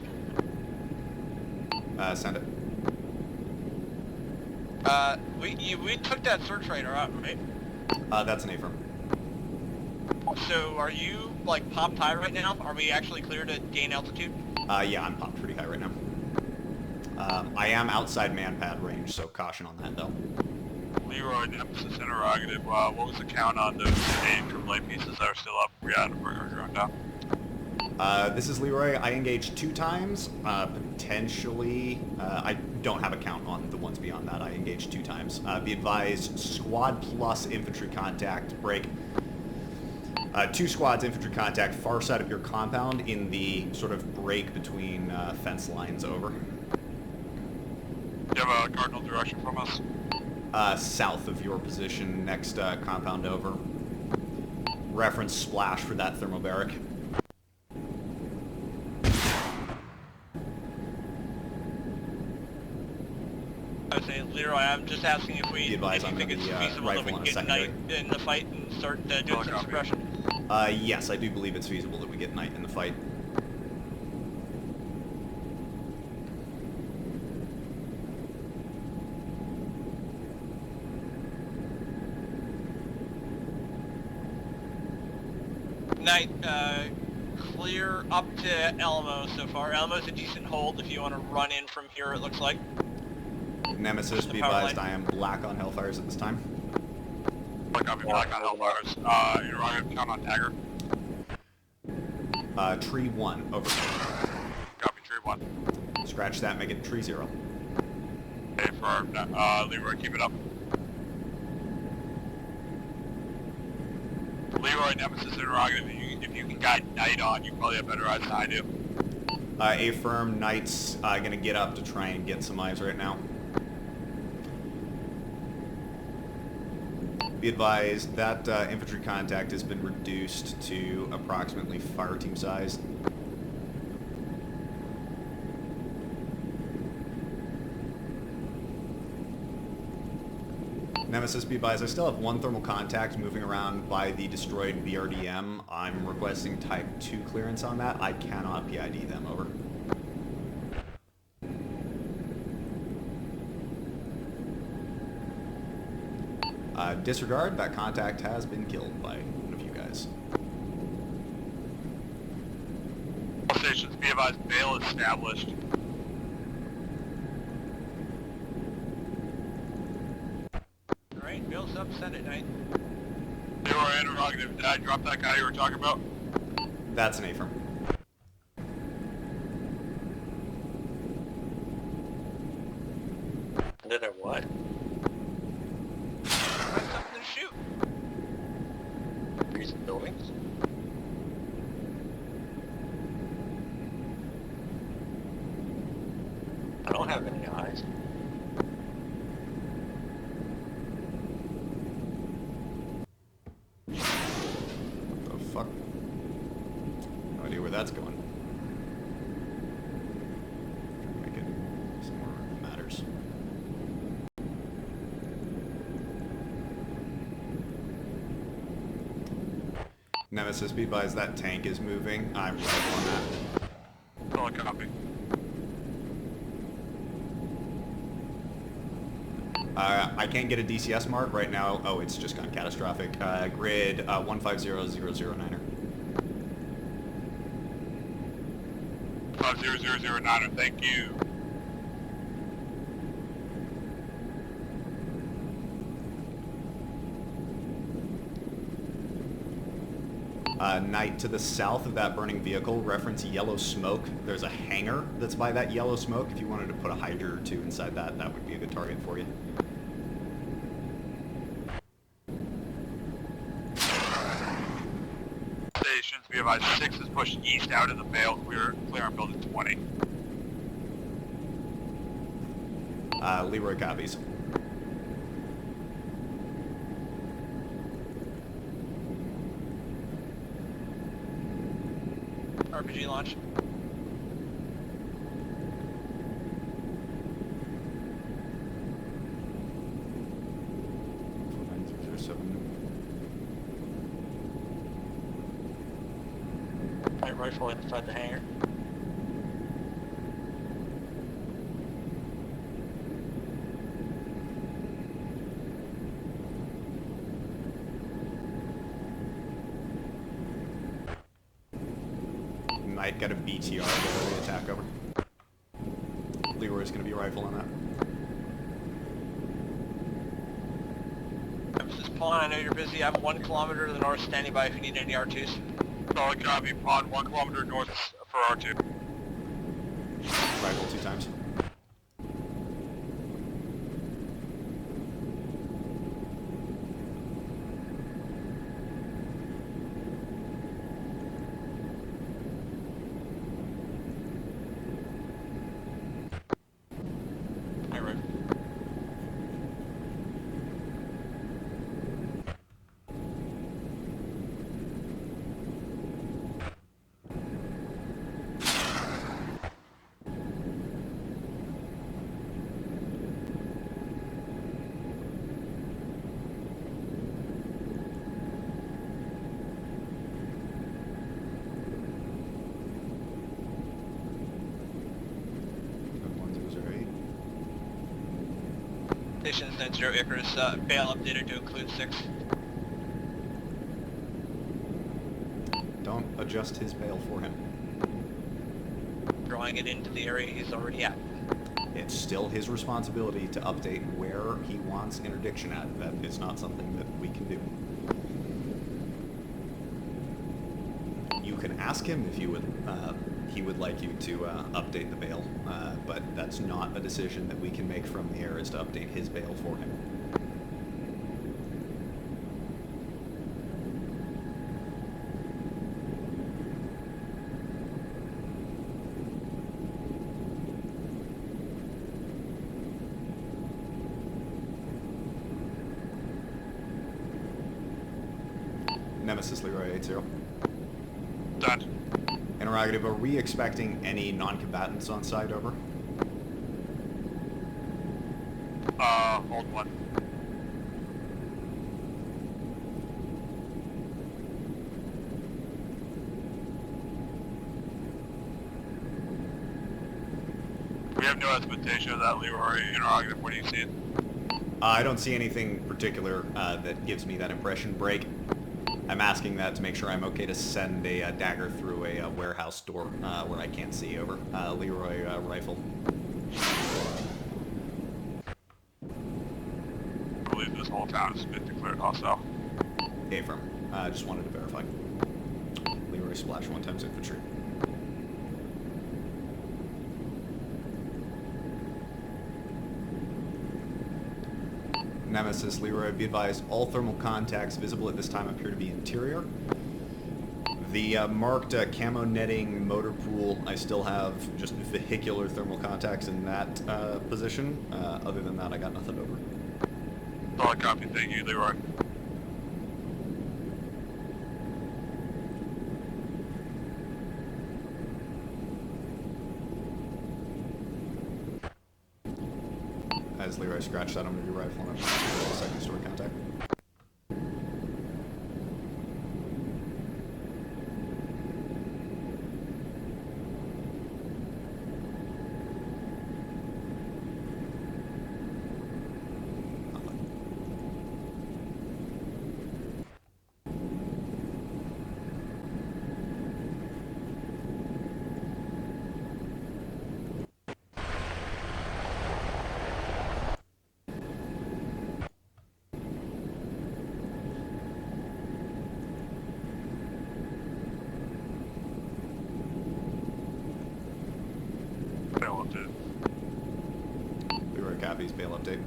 Send it. We took that search radar out, right? That's an A-firm. So are you like popped high right now? Are we actually clear to gain altitude? Yeah, I'm popped pretty high right now. I am outside man-pad range, so caution on that, though. Leroy, Nemesis, interrogative. What was the count on those 8 AAA pieces that are still up? We had or going down. This is Leroy. I engaged 2 times. Potentially, I don't have a count on the ones beyond that. I engaged 2 times. Be advised, squad plus infantry contact break. 2 squads infantry contact far side of your compound in the sort of break between fence lines. Over. Do you have a cardinal direction from us? South of your position, next compound over. Reference splash for that thermobaric. I would say, Leroy, I'm just asking if Be advised, you I'm think gonna it's be, feasible that we rifle can on a get secondary. Knight in the fight and start doing some suppression. Yes, I do believe it's feasible that we get Knight in the fight. Knight, clear up to Elmo so far. Elmo's a decent hold if you want to run in from here, it looks like. Nemesis, be advised, I am black on Hellfires at this time. Copy, black on Hellfires. Interrogative, count on dagger. Tree 1, over. Copy, tree 1. Scratch that, make it tree 0. A firm, Leroy, keep it up. Leroy, Nemesis, interrogative. If you can guide Knight on, you probably have better eyes than I do. A firm, Knight's gonna get up to try and get some eyes right now. Be advised, that infantry contact has been reduced to approximately fire team size. Nemesis, be advised, I still have 1 thermal contact moving around by the destroyed BRDM. I'm requesting type 2 clearance on that. I cannot PID them, over. Disregard, that contact has been killed by one of you guys. All stations, be advised, bail established. Wheels up, send it, Knight. Leroy interrogative, did I drop that guy you were talking about? That's an affirm. Did I what? Find something to shoot. Piece of buildings? I don't have any eyes. What the fuck? No idea where that's going. Make it somewhere that matters. Nemesis, be advised that tank is moving. I'm right on that. Solid copy. I can't get a DCS mark right now. Oh, it's just gone catastrophic. Grid 150009er. 50009, thank you. Night to the south of that burning vehicle, reference yellow smoke. There's a hangar that's by that yellow smoke. If you wanted to put a Hydra or two inside that, that would be a good target for you. Stations, we have 6 is pushed east out of the bale, clear on building 20. Leroy copies. RPG launch. Light rifle inside the hangar. Might get a BTR ability attack over. Leroy's gonna be a rifle on that. Nemesis Pawn, I know you're busy. I'm 1 kilometer to the north, standing by if you need any R2s. Solid copy, pod 1 kilometer north for R2. Rifle 2 times. Hi, Road. Stations Net Zero Icarus, bail updated to include 6. Don't adjust his bail for him. Drawing it into the area he's already at. It's still his responsibility to update where he wants interdiction at. That is not something that we can do. You can ask him if you would, he would like you to update the bail, but that's not a decision that we can make from the air, is to update his bail for him. Nemesis Leroy 8-0. Done. Interrogative, are we expecting any non-combatants on site, over? Hold 1. We have no expectation of that, Leroy. Interrogative, what are you seeing? I don't see anything particular that gives me that impression. Break. I'm asking that to make sure I'm okay to send a dagger through a warehouse door where I can't see, over. Leroy rifle. believe this whole town has been declared hostile. Affirm. I just wanted to verify. Leroy Splash 1 times infantry. Nemesis, Leroy, be advised, all thermal contacts visible at this time appear to be interior. The marked camo netting motor pool, I still have just vehicular thermal contacts in that position. Other than that, I got nothing over. Solid copy, thank you, Leroy. As Leroy scratched that, I'm going to be rifling up the second story contact. Bail update. Leroy copies, bail update.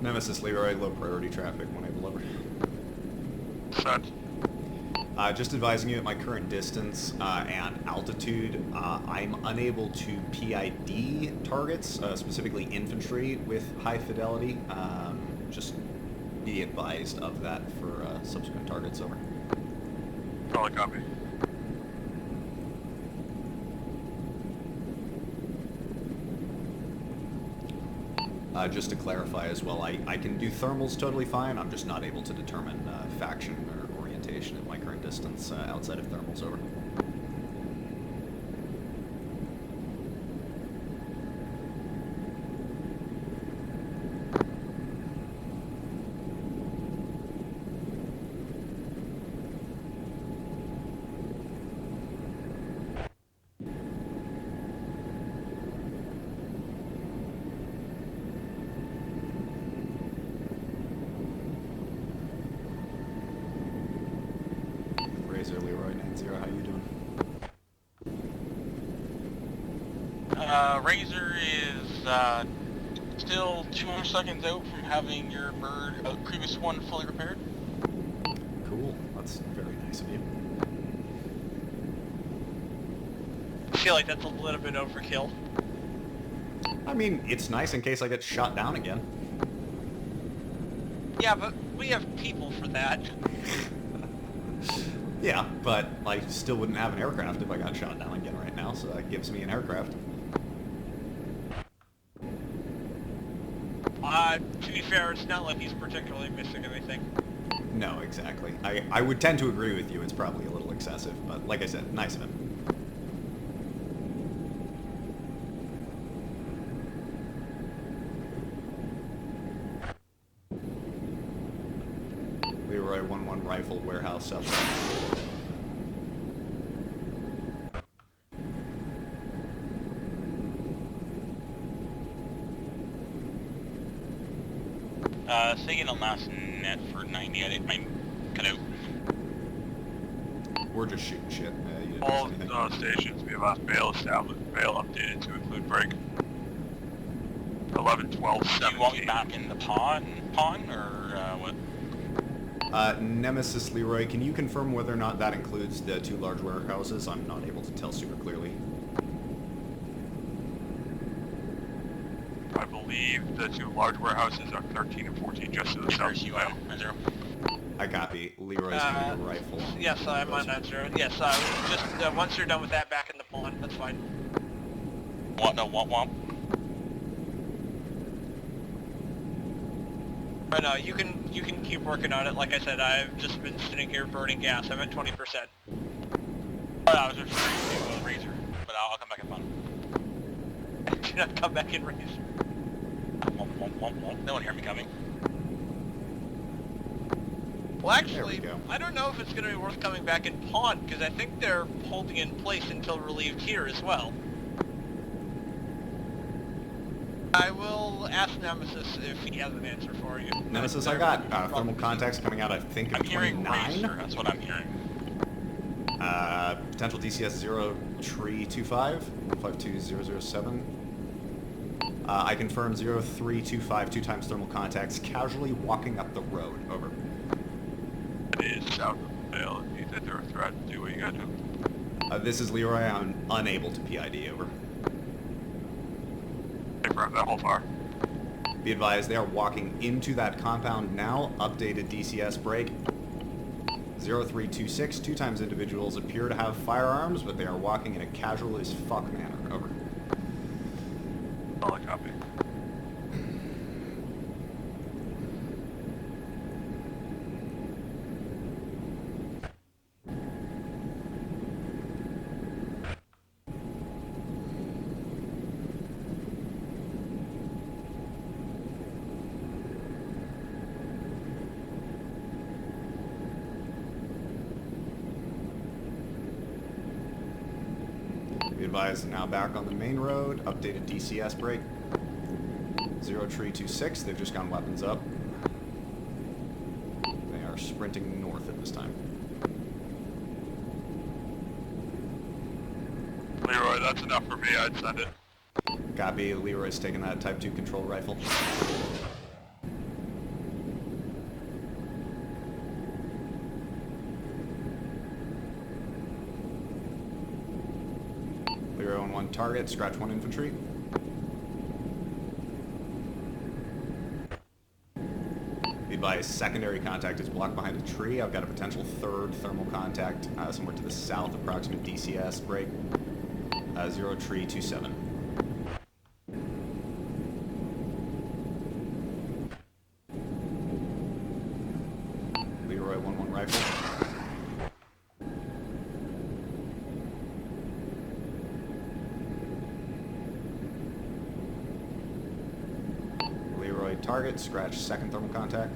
Nemesis, Leroy, low priority traffic, 1 over. Set. Just advising you at my current distance and altitude, I'm unable to PID targets, specifically infantry, with high fidelity. Just be advised of that for subsequent targets, over. Solid copy. Just to clarify as well, I can do thermals totally fine, I'm just not able to determine faction or orientation at my current distance outside of thermals, over. Leroy 90, how you doing? Razor is still 200 seconds out from having your bird, previous one, fully repaired. Cool, that's very nice of you. I feel like that's a little bit overkill. I mean, it's nice in case I get shot down again. Yeah, but we have people for that. Yeah, but I still wouldn't have an aircraft if I got shot down again right now, so that gives me an aircraft. To be fair, it's not like he's particularly missing anything. No, exactly. I would tend to agree with you, it's probably a little excessive, but like I said, nice of him. Leroy 1-1 rifle warehouse southbound. Thinking on last net for 90, I think I'm cut out. We're just shooting shit. You didn't All miss anything. stations, we have a bail established, bail updated to include break. 11, 12, Do 17. you want me back in the pawn, or what? Nemesis Leroy, can you confirm whether or not that includes the 2 large warehouses? I'm not able to tell super clearly. I believe the 2 large warehouses are 13 and 14 just to the south. There's UM, Razor. I copy. Leroy's gonna be a rifle. Yes, I'm on that zero. Yes, just once you're done with that, back in the pond. That's fine. Womp. But no, you can keep working on it. Like I said, I've just been sitting here burning gas. I'm at 20%. Oh, I was referring to Razor, but I'll come back and find him. Do not come back in Razor. Womp. No one hear me coming. Well, There we actually, go. I don't know if it's going to be worth coming back in Pond, because I think they're holding in place until relieved here as well. I will ask Nemesis if he has an answer for you. Nemesis, I got thermal contacts coming out, I think, I'm of hearing 29. Razor, that's what I'm hearing. Potential DCS 0325, 52007. I confirm 0325, 2 times thermal contacts, casually walking up the road. Over. It is south of the hill. If you think they're a threat, do what you gotta do. This is Leroy. I'm unable to PID. Over. Confirm that whole far. Be advised, they are walking into that compound now. Updated DCS break. 0326, 2 times individuals appear to have firearms, but they are walking in a casual as fuck manner. Over. Solid copy. Be advised, now back on the main road. Updated DCS break. 0326, they've just gone weapons up. They are sprinting north at this time. Leroy, that's enough for me. I'd send it. Copy, Leroy's taking that Type 2 control rifle. Leroy on 1 target, scratch 1 infantry. Be advised, secondary contact is blocked behind a tree. I've got a potential 3rd thermal contact somewhere to the south, approximate DCS break. 0327. Leroy 1-1 rifle. Leroy target, scratch 2nd thermal contact.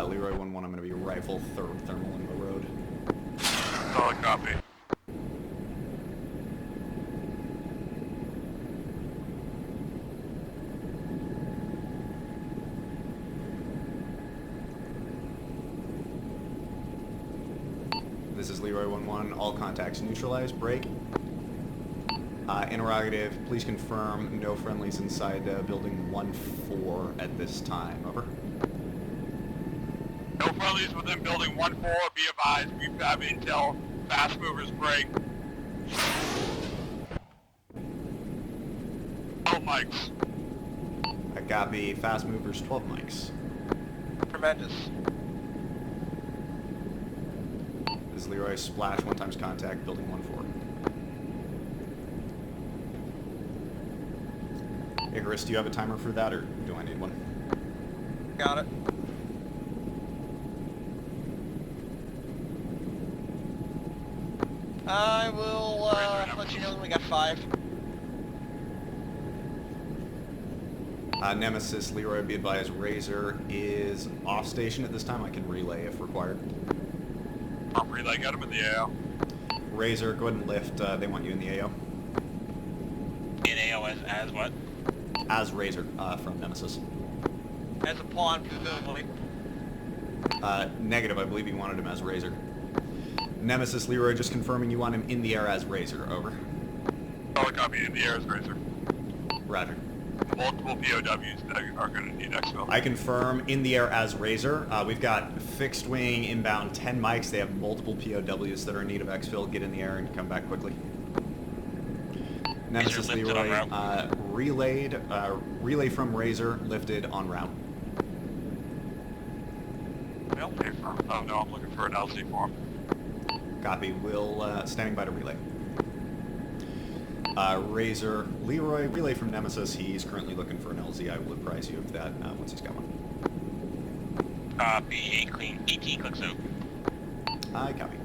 Leroy 1-1, I'm going to be rifle, 3rd thermal in the road. Solid copy. This is Leroy 1-1, all contacts neutralized, break. Interrogative, please confirm no friendlies inside building 1-4 at this time, over. No friendlies within building 1-4. Be advised, we have intel. Fast movers break. Oh, mics. I copy, fast movers, 12 mics. Tremendous. This is Leroy, splash, 1 times contact, building 1-4. Icarus, do you have a timer for that, or do I need one? Got it. I will let you know when we got 5. Nemesis, Leroy, be advised, Razor is off station at this time. I can relay if required. I'll relay, got him in the AO. Razor, go ahead and lift. They want you in the AO. In AO as what? As Razor, from Nemesis. As a pawn, presumably. Negative, I believe you wanted him as Razor. Nemesis, Leroy, just confirming you want him in the air as Razor, over. Solid copy, in the air is Razor. Roger. Multiple POWs that are going to need exfil. I confirm in the air as Razor. We've got fixed wing inbound 10 mics. They have multiple POWs that are in need of exfil. Get in the air and come back quickly. Nemesis, lifted Leroy, en relay from Razor, lifted en route. Well, oh no, I'm looking for an LC form. Copy. Will standing by to relay. Razor, Leroy, relay from Nemesis. He's currently looking for an LZ. I will apprise you of that once he's got one. Copy. Clean. 18 clicks out. I copy.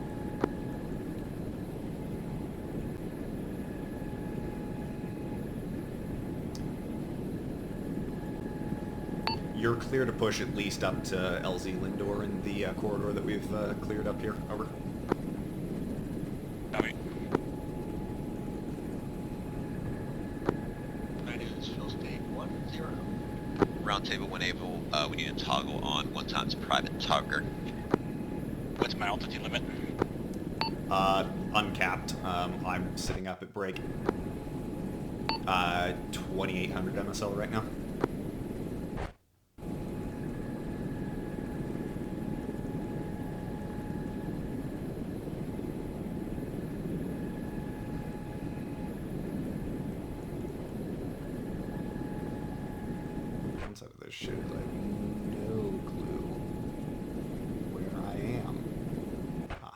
You're clear to push at least up to LZ Lindor in the corridor that we've cleared up here. Over. Copy. Fuel state 10. Roundtable when able, we need to toggle on 1x private tugger. What's my altitude limit? Uncapped. I'm sitting up at break. 2800 MSL right now. Inside of this shit is like no clue where I am. Ah.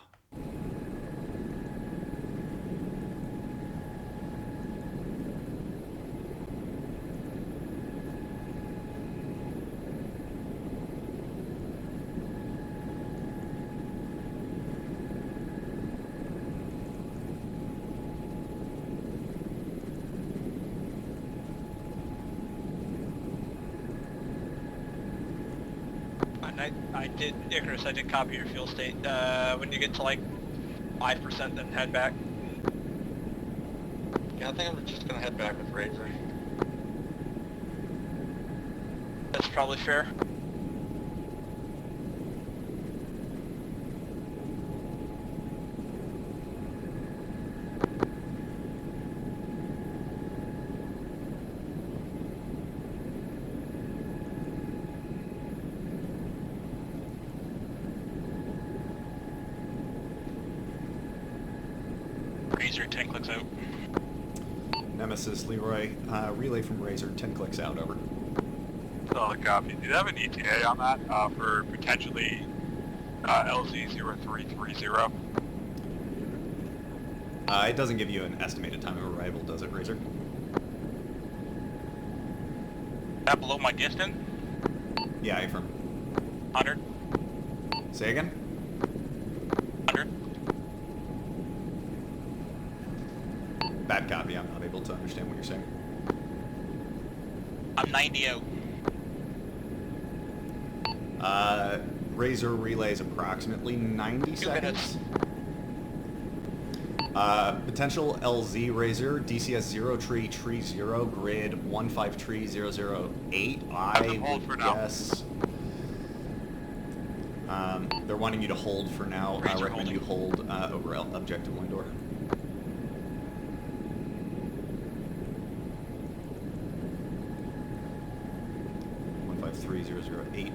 I did, Icarus, I did copy your fuel state. When you get to like 5%, then head back. Yeah, I think I'm just gonna head back with Razor. That's probably fair. Razor, 10 clicks out. Nemesis, Leroy, relay from Razor, 10 clicks out, over. Solid copy. Do you have an ETA on that for potentially LZ0330? It doesn't give you an estimated time of arrival, does it, Razor? That below my distance? Yeah, affirm. 100. Say again? 100. Bad copy, I'm not able to understand what you're saying. I'm 90 out. Razor relays approximately 90 2 seconds. Potential LZ Razor, DCS 0 tree 0, grid 15 tree 008. I hold for would now. guess. They're wanting you to hold for now. I Razor recommend holding. you hold over objective Lindor. .153.008.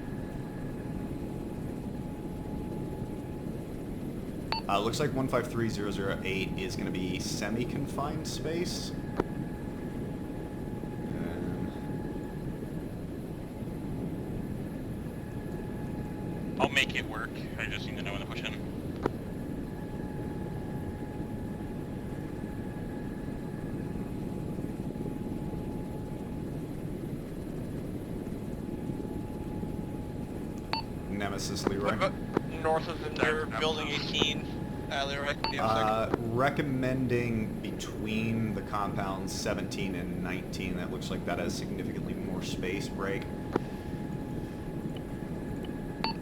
Looks like 153.008 is going to be semi-confined space. I'll make it work. I just need to know when to push in. Nemesis, Leroy. What about north of them near building 18? Leroy, what do you have a second? Recommending between the compounds 17 and 19. That looks like that has significantly more space break.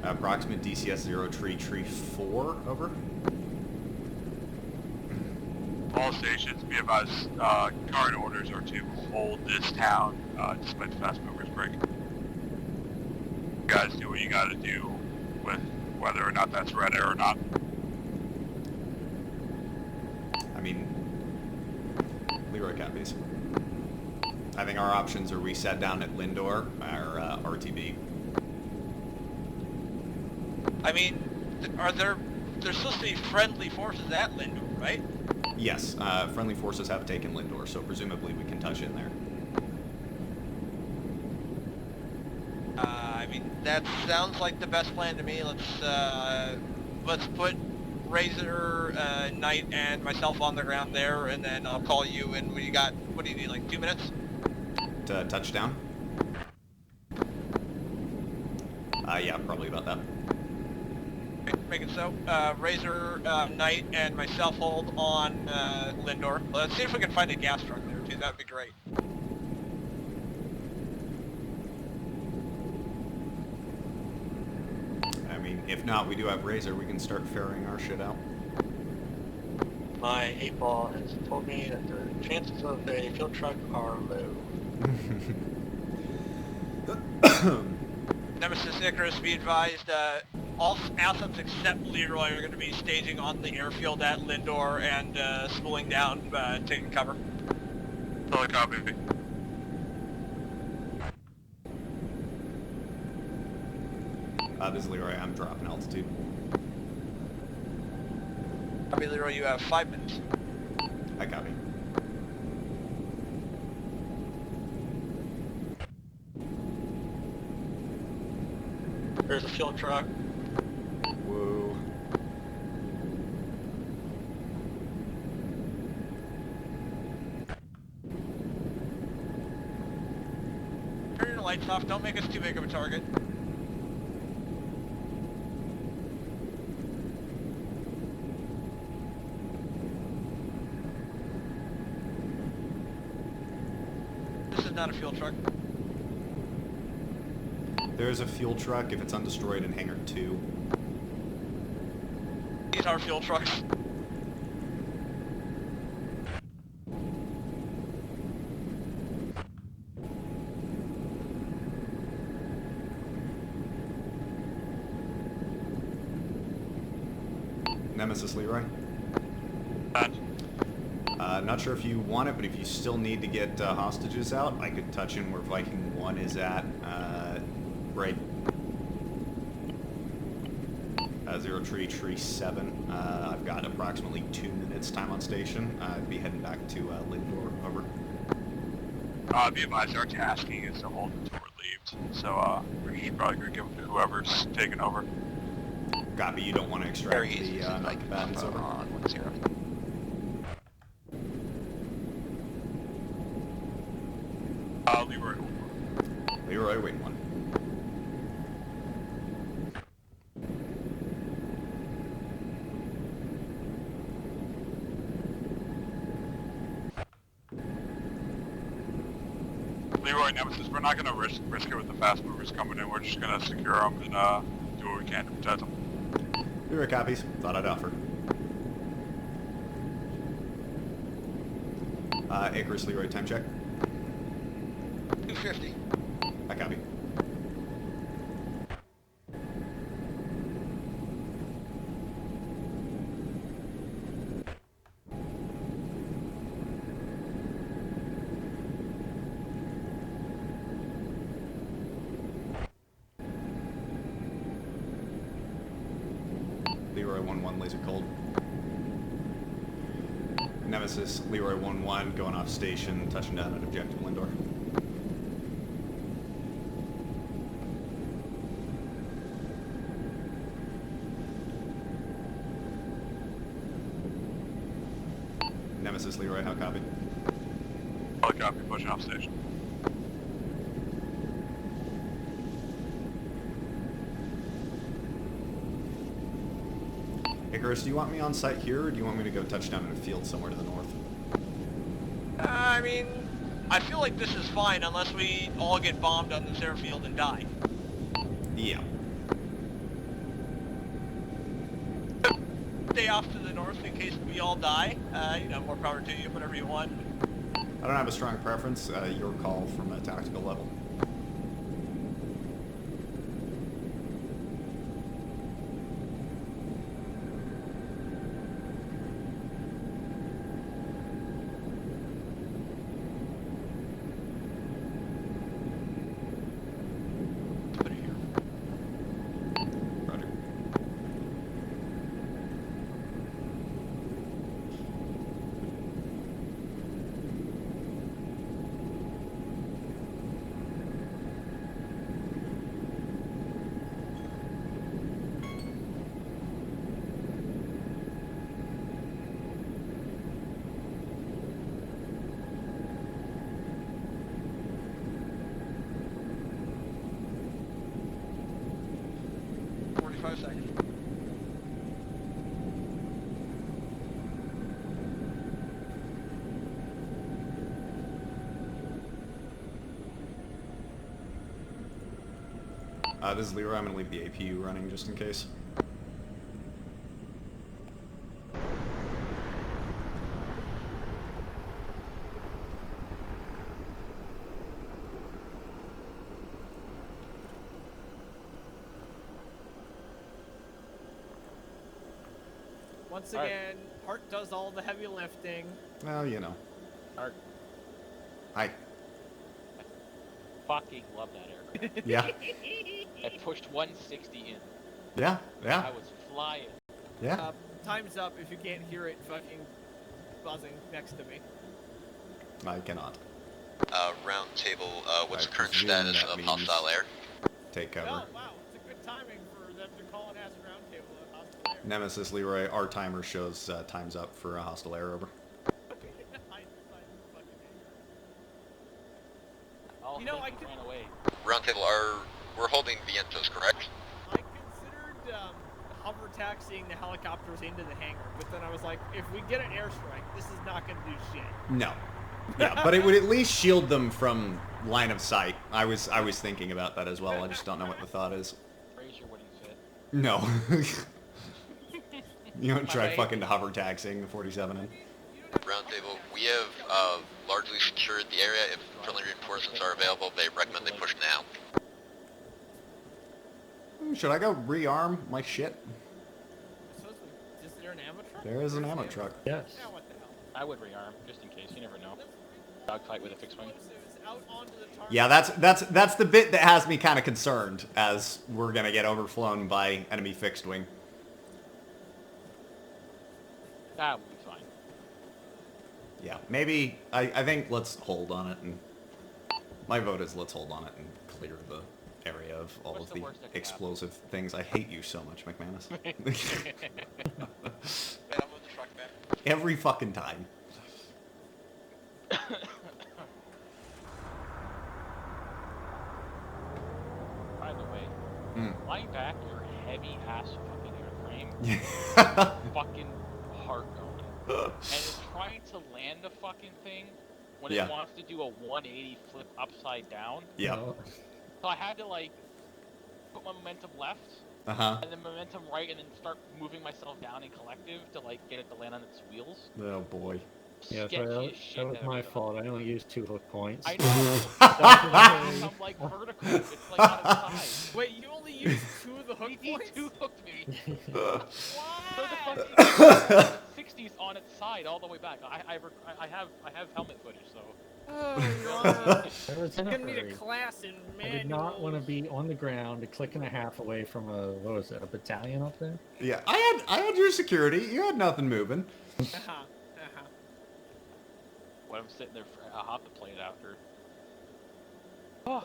Approximate DCS 0 tree 4, over. All stations, be advised, guard orders are to hold this town despite the fast movers break. You guys do what you gotta do with whether or not that's red air or not. I mean, Leroy copies. I think our options are we sat down at Lindor or RTB. I mean, there's supposed to be friendly forces at Lindor, right? Yes, friendly forces have taken Lindor, so presumably we can touch in there. I mean, that sounds like the best plan to me. Let's put Razor, Knight, and myself on the ground there, and then I'll call you. And what do you need? Like 2 minutes? To touchdown? Yeah, probably about that. Okay, make it so. Razor, Knight, and myself hold on Lindor. Let's see if we can find a gas truck there too. That'd be great. I mean, if not, we do have Razor. We can start ferrying our shit out. My 8-ball has told me that the chances of a field truck are low. Nemesis Icarus, be advised, all assets except Leroy are going to be staging on the airfield at Lindor and spooling down, taking cover. Totally copy. This is Leroy. I'm dropping altitude. Copy, Leroy, you have 5 minutes. I copy. There's a fuel truck. Whoa. Turn your lights off. Don't make us too big of a target. This is not a fuel truck. There's a fuel truck if it's undestroyed in Hangar 2. These are fuel trucks. Nemesis Leroy. Not sure if you want it, but if you still need to get hostages out, I could touch in where Viking 1 is at. Right. 0337. I've got approximately 2 minutes time on station. I'd be heading back to Lindor. Over. Be advised, our tasking is to hold until we're relieved. So we're just probably going to give it to whoever's taking over. Copy. You don't want to extract Very easy. the non-combatants over. On 1-0. Leroy. Leroy, wait 1. Leroy, Nemesis, we're not going to risk it with the fast movers coming in. We're just going to secure them and do what we can to protect them. Leroy copies. Thought I'd offer. Icarus Leroy, time check. 250. I copy. Leroy 1-1, laser cold. Nemesis, Leroy 1-1, going off station, touching down at objective Lindor. Nemesis, Leroy, how copy? Totally copy, pushing off station. Icarus, do you want me on site here, or do you want me to go touch down in a field somewhere to the north? I mean, I feel like this is fine unless we all get bombed on this airfield and die. Yeah. Stay off to the north in case we all die. You know, more power to you, whatever you want. I don't have a strong preference. Your call from a tactical level. Put it here. Roger. This is Leroy. I'm going to leave the APU running just in case. Once again, Hart does all the heavy lifting. Well, you know. Art. Hi. Fucking love that aircraft. Yeah. I pushed 160 in. Yeah. I Yeah. was flying. Yeah. Time's up if you can't hear it fucking buzzing next to me. I cannot. Round table, what's I the current presume status that of means- hostile air? Take cover. Oh, wow. It's a good timing for them to call an ass roundtable at hostile air. Nemesis Leroy, our timer shows time's up for a hostile air over. All You know, I things could- ran away. Round table, we're holding Vientos, correct? I considered hover taxiing the helicopters into the hangar, but then I was like, if we get an airstrike, this is not going to do shit. No. Yeah, but it would at least shield them from line of sight. I was thinking about that as well. I just don't know what the thought is. Frazier wouldn't fit. No. You don't try Bye. fucking hover taxiing the 47 in. Round table, we have largely secured the area. If friendly reinforcements are available, they recommend they push now. Should I go rearm my shit? Is there an ammo truck? There is an ammo truck. Yes. Yeah, what the hell? I would rearm, just in case. You never know. Dogfight with a fixed wing. Explosives out onto the target. Yeah, that's the bit that has me kind of concerned, as we're gonna get overflown by enemy fixed wing. That would be fine. Yeah, maybe I think let's hold on it, and my vote is let's hold on it and clear the area of all What's of the the worst that could explosive things. I hate you so much, McManus. Man, I'll move the truck back. Every fucking time. By the way, flying back your heavy ass fucking airframe, fucking heart going, and it's trying to land the fucking thing when Yeah. it wants to do a 180 flip upside down. Yeah. So I had to like put my momentum left Uh-huh. and then momentum right, and then start moving myself down in collective to like get it to land on its wheels. Oh boy. Yeah, Sketchy that as shit was that my I've done. fault. I only used 2 hook points. I know. I'm like vertical. It's like on its side. Wait, you only used 2 of the hook He points? two hooked me. Why? So the fucking 60s on its side all the way back. I have helmet footage, so. Oh, Your Honor. I was It's in a gonna need a hurry. class in I manuals. did not want to be on the ground a click and a half away from a, what was it, a battalion up there? Yeah, I had your security. You had nothing moving. When I'm sitting there, I'll have to play it after. Oh,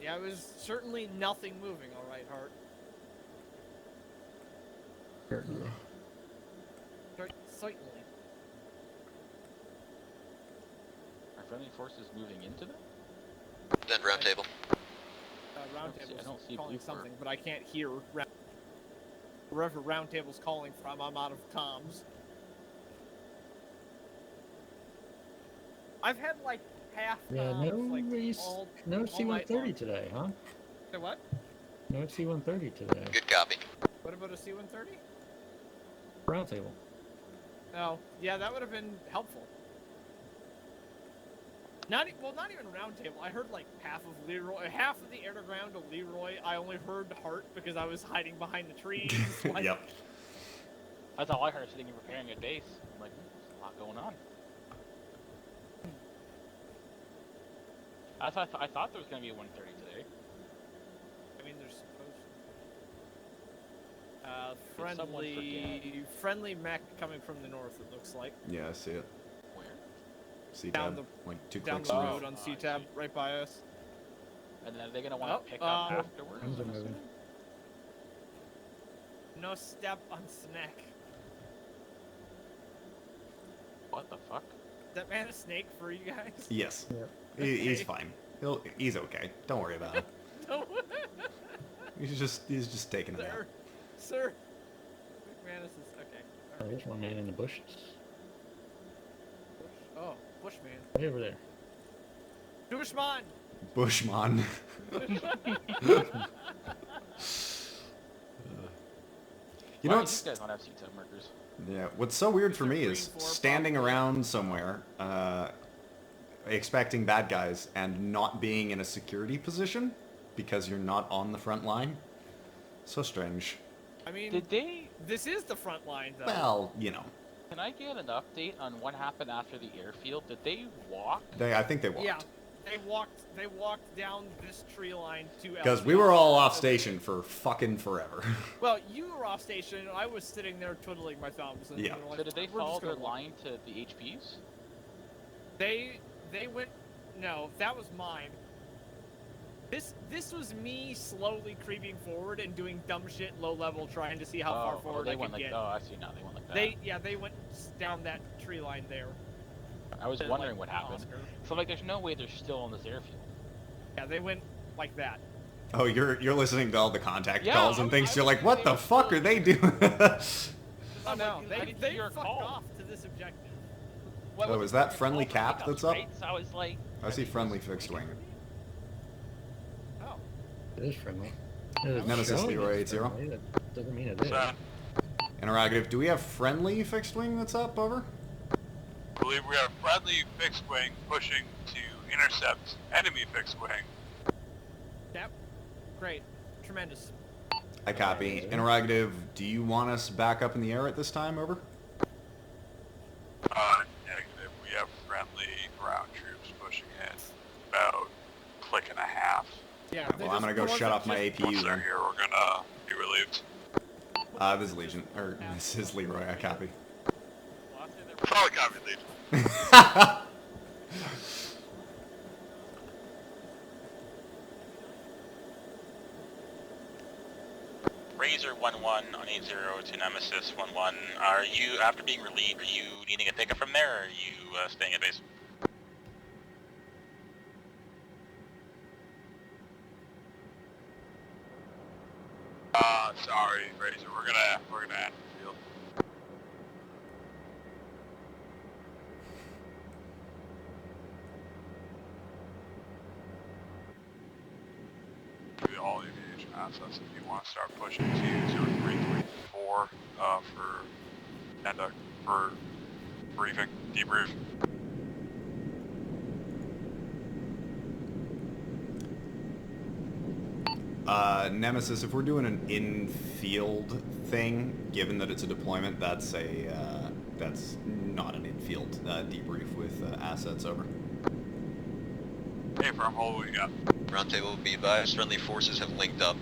Yeah, it was certainly nothing moving, alright, Hart. Certainly. Certainly. are friendly forces moving into them? Then round table. Roundtable's I don't see calling blue something, but I can't hear wherever Roundtable's calling from. I'm out of comms. I've had like half Yeah, comms, like no all night C-130 long. today, huh? Say what? No C-130 today. Good copy. What about a C-130? Roundtable. Oh, yeah, that would have been helpful. Well, not even Roundtable. I heard like half of Leroy, half of the air to ground of Leroy. I only heard Hart because I was hiding behind the trees. Like, Yep. That's all I heard, sitting and preparing a base. I'm like, there's a lot going on. I thought there was gonna be a 130 today. I mean, there's supposed Did someone friendly mech coming from the north. It looks like Yeah, I see it. Where? See Down tab, like 2 down clicks the away. road on C-Tab, right by us. And then are they gonna want Oh, to pick up afterwards? Guns are I'm moving. assuming? No step on snack. What the fuck? Is that man a snake for you guys? Yes. Yeah. He's Okay. fine. He's okay. Don't worry about him. No. He's just taking a nap. Sir. McManus is okay. Oh, there's one man in the bushes. Oh, Bushman. Way over there. Dushman! Bushman. You know, Why it's, do you guys want to have C-type markers? yeah, what's so weird for me Green is 4, standing probably. around somewhere, expecting bad guys and not being in a security position because you're not on the front line. So strange. I mean, Did they? this is the front line, though. Well, you know, Can I get an update on what happened after the airfield? Did they walk? I think they walked. Yeah, they walked down this tree line to Because LZ. we were all off station for fucking forever. Well, you were off station, and I was sitting there twiddling my thumbs. And Yeah. they were like, So did they "We're just follow gonna their walk." line to the HPs? They went. No, that was mine. This was me slowly creeping forward and doing dumb shit low level, trying to see how far forward they I went could like. get. Oh, I see now. They went like that. They went down that tree line there. I was Then, wondering like, what happened. Oscar. So like, there's no way they're still on this airfield. Yeah, they went like that. Oh, you're listening to all the contact Yeah, calls and I things. was You're like, thinking what they the were fuck still are they doing? Oh no, I didn't they hear a fucked call. off to this objective. What Oh, was is it? that Your friendly call cap for that's pickups, up? right? So I was like. I see friendly fixed wing. Oh, It is friendly. It's Nemesis showing Leroy it's 80. friendly, that doesn't mean it is. So, Interrogative, do we have friendly fixed wing that's up, over? I believe we have friendly fixed wing pushing to intercept enemy fixed wing. yep, great, tremendous. I copy. Interrogative, do you want us back up in the air at this time, over? Negative. We have friendly ground troops pushing in about a click and a half. Yeah. they Well, I'm just- gonna go the ones shut that off my just- Once APU they're then. here, we're gonna be relieved. This is Legion, or this is Leroy, I copy. Last day they were- Probably copy, Legion. Razor 1-1 on 80 to Nemesis 1-1. Are you, after being relieved, are you needing a pickup from there, or are you staying at base? Sorry, Razor. We're gonna end the field. Do all aviation assets if you want to start pushing to 0334 for briefing, debrief. Nemesis, if we're doing an in-field thing, given that it's a deployment, that's not an in-field debrief with assets, over. Hey, firm, hold what you got. Roundtable, be advised, friendly forces have linked up.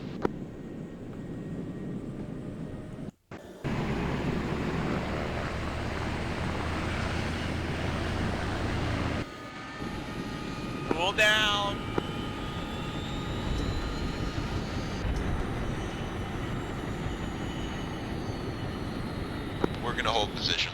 Cool down. We're gonna hold position.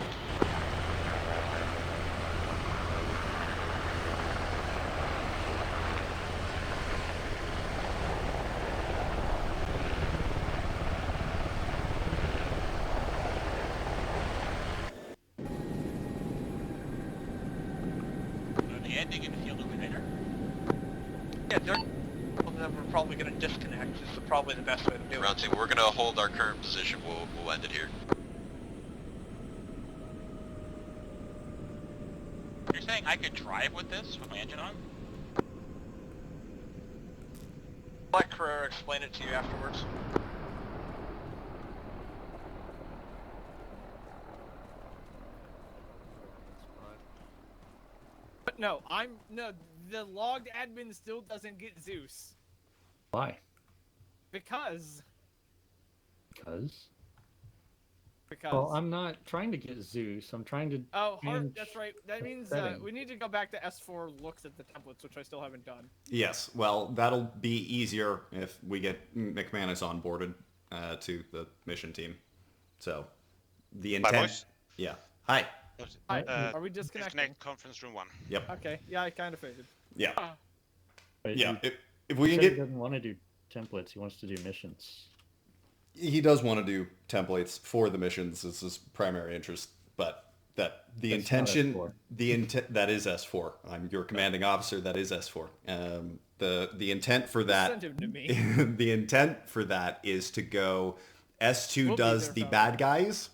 Landing in the field illuminator. Yeah, we're probably gonna disconnect. This is probably the best way to do it. Roundtable, we're gonna hold our current position. We'll end it here. You're saying I could drive with this, with my engine on? Let Carrera explain it to you afterwards. But no, the logged admin still doesn't get Zeus. Why? Because. Well, I'm not trying to get Zeus. I'm trying to. Oh, change that's right. That means setting. we need to go back to S4 looks at the templates, which I still haven't done. Yes, well, that'll be easier if we get McManus onboarded to the mission team. So, the Bye, intent... boys. Yeah. Hi. Hi, are we disconnecting? Disconnect conference room 1. Yep. Okay, yeah, I kind of figured. Yeah. But Yeah. He, If we he can said get... he doesn't want to do templates. He wants to do missions. He does want to do templates for the missions. It's his primary interest, but That the That's not intention, S4. the intent that is S4. I'm your commanding officer. That is S4. The intent for that, Send him to me. the intent for that is to go. S2 We'll be does there, the fella. bad guys.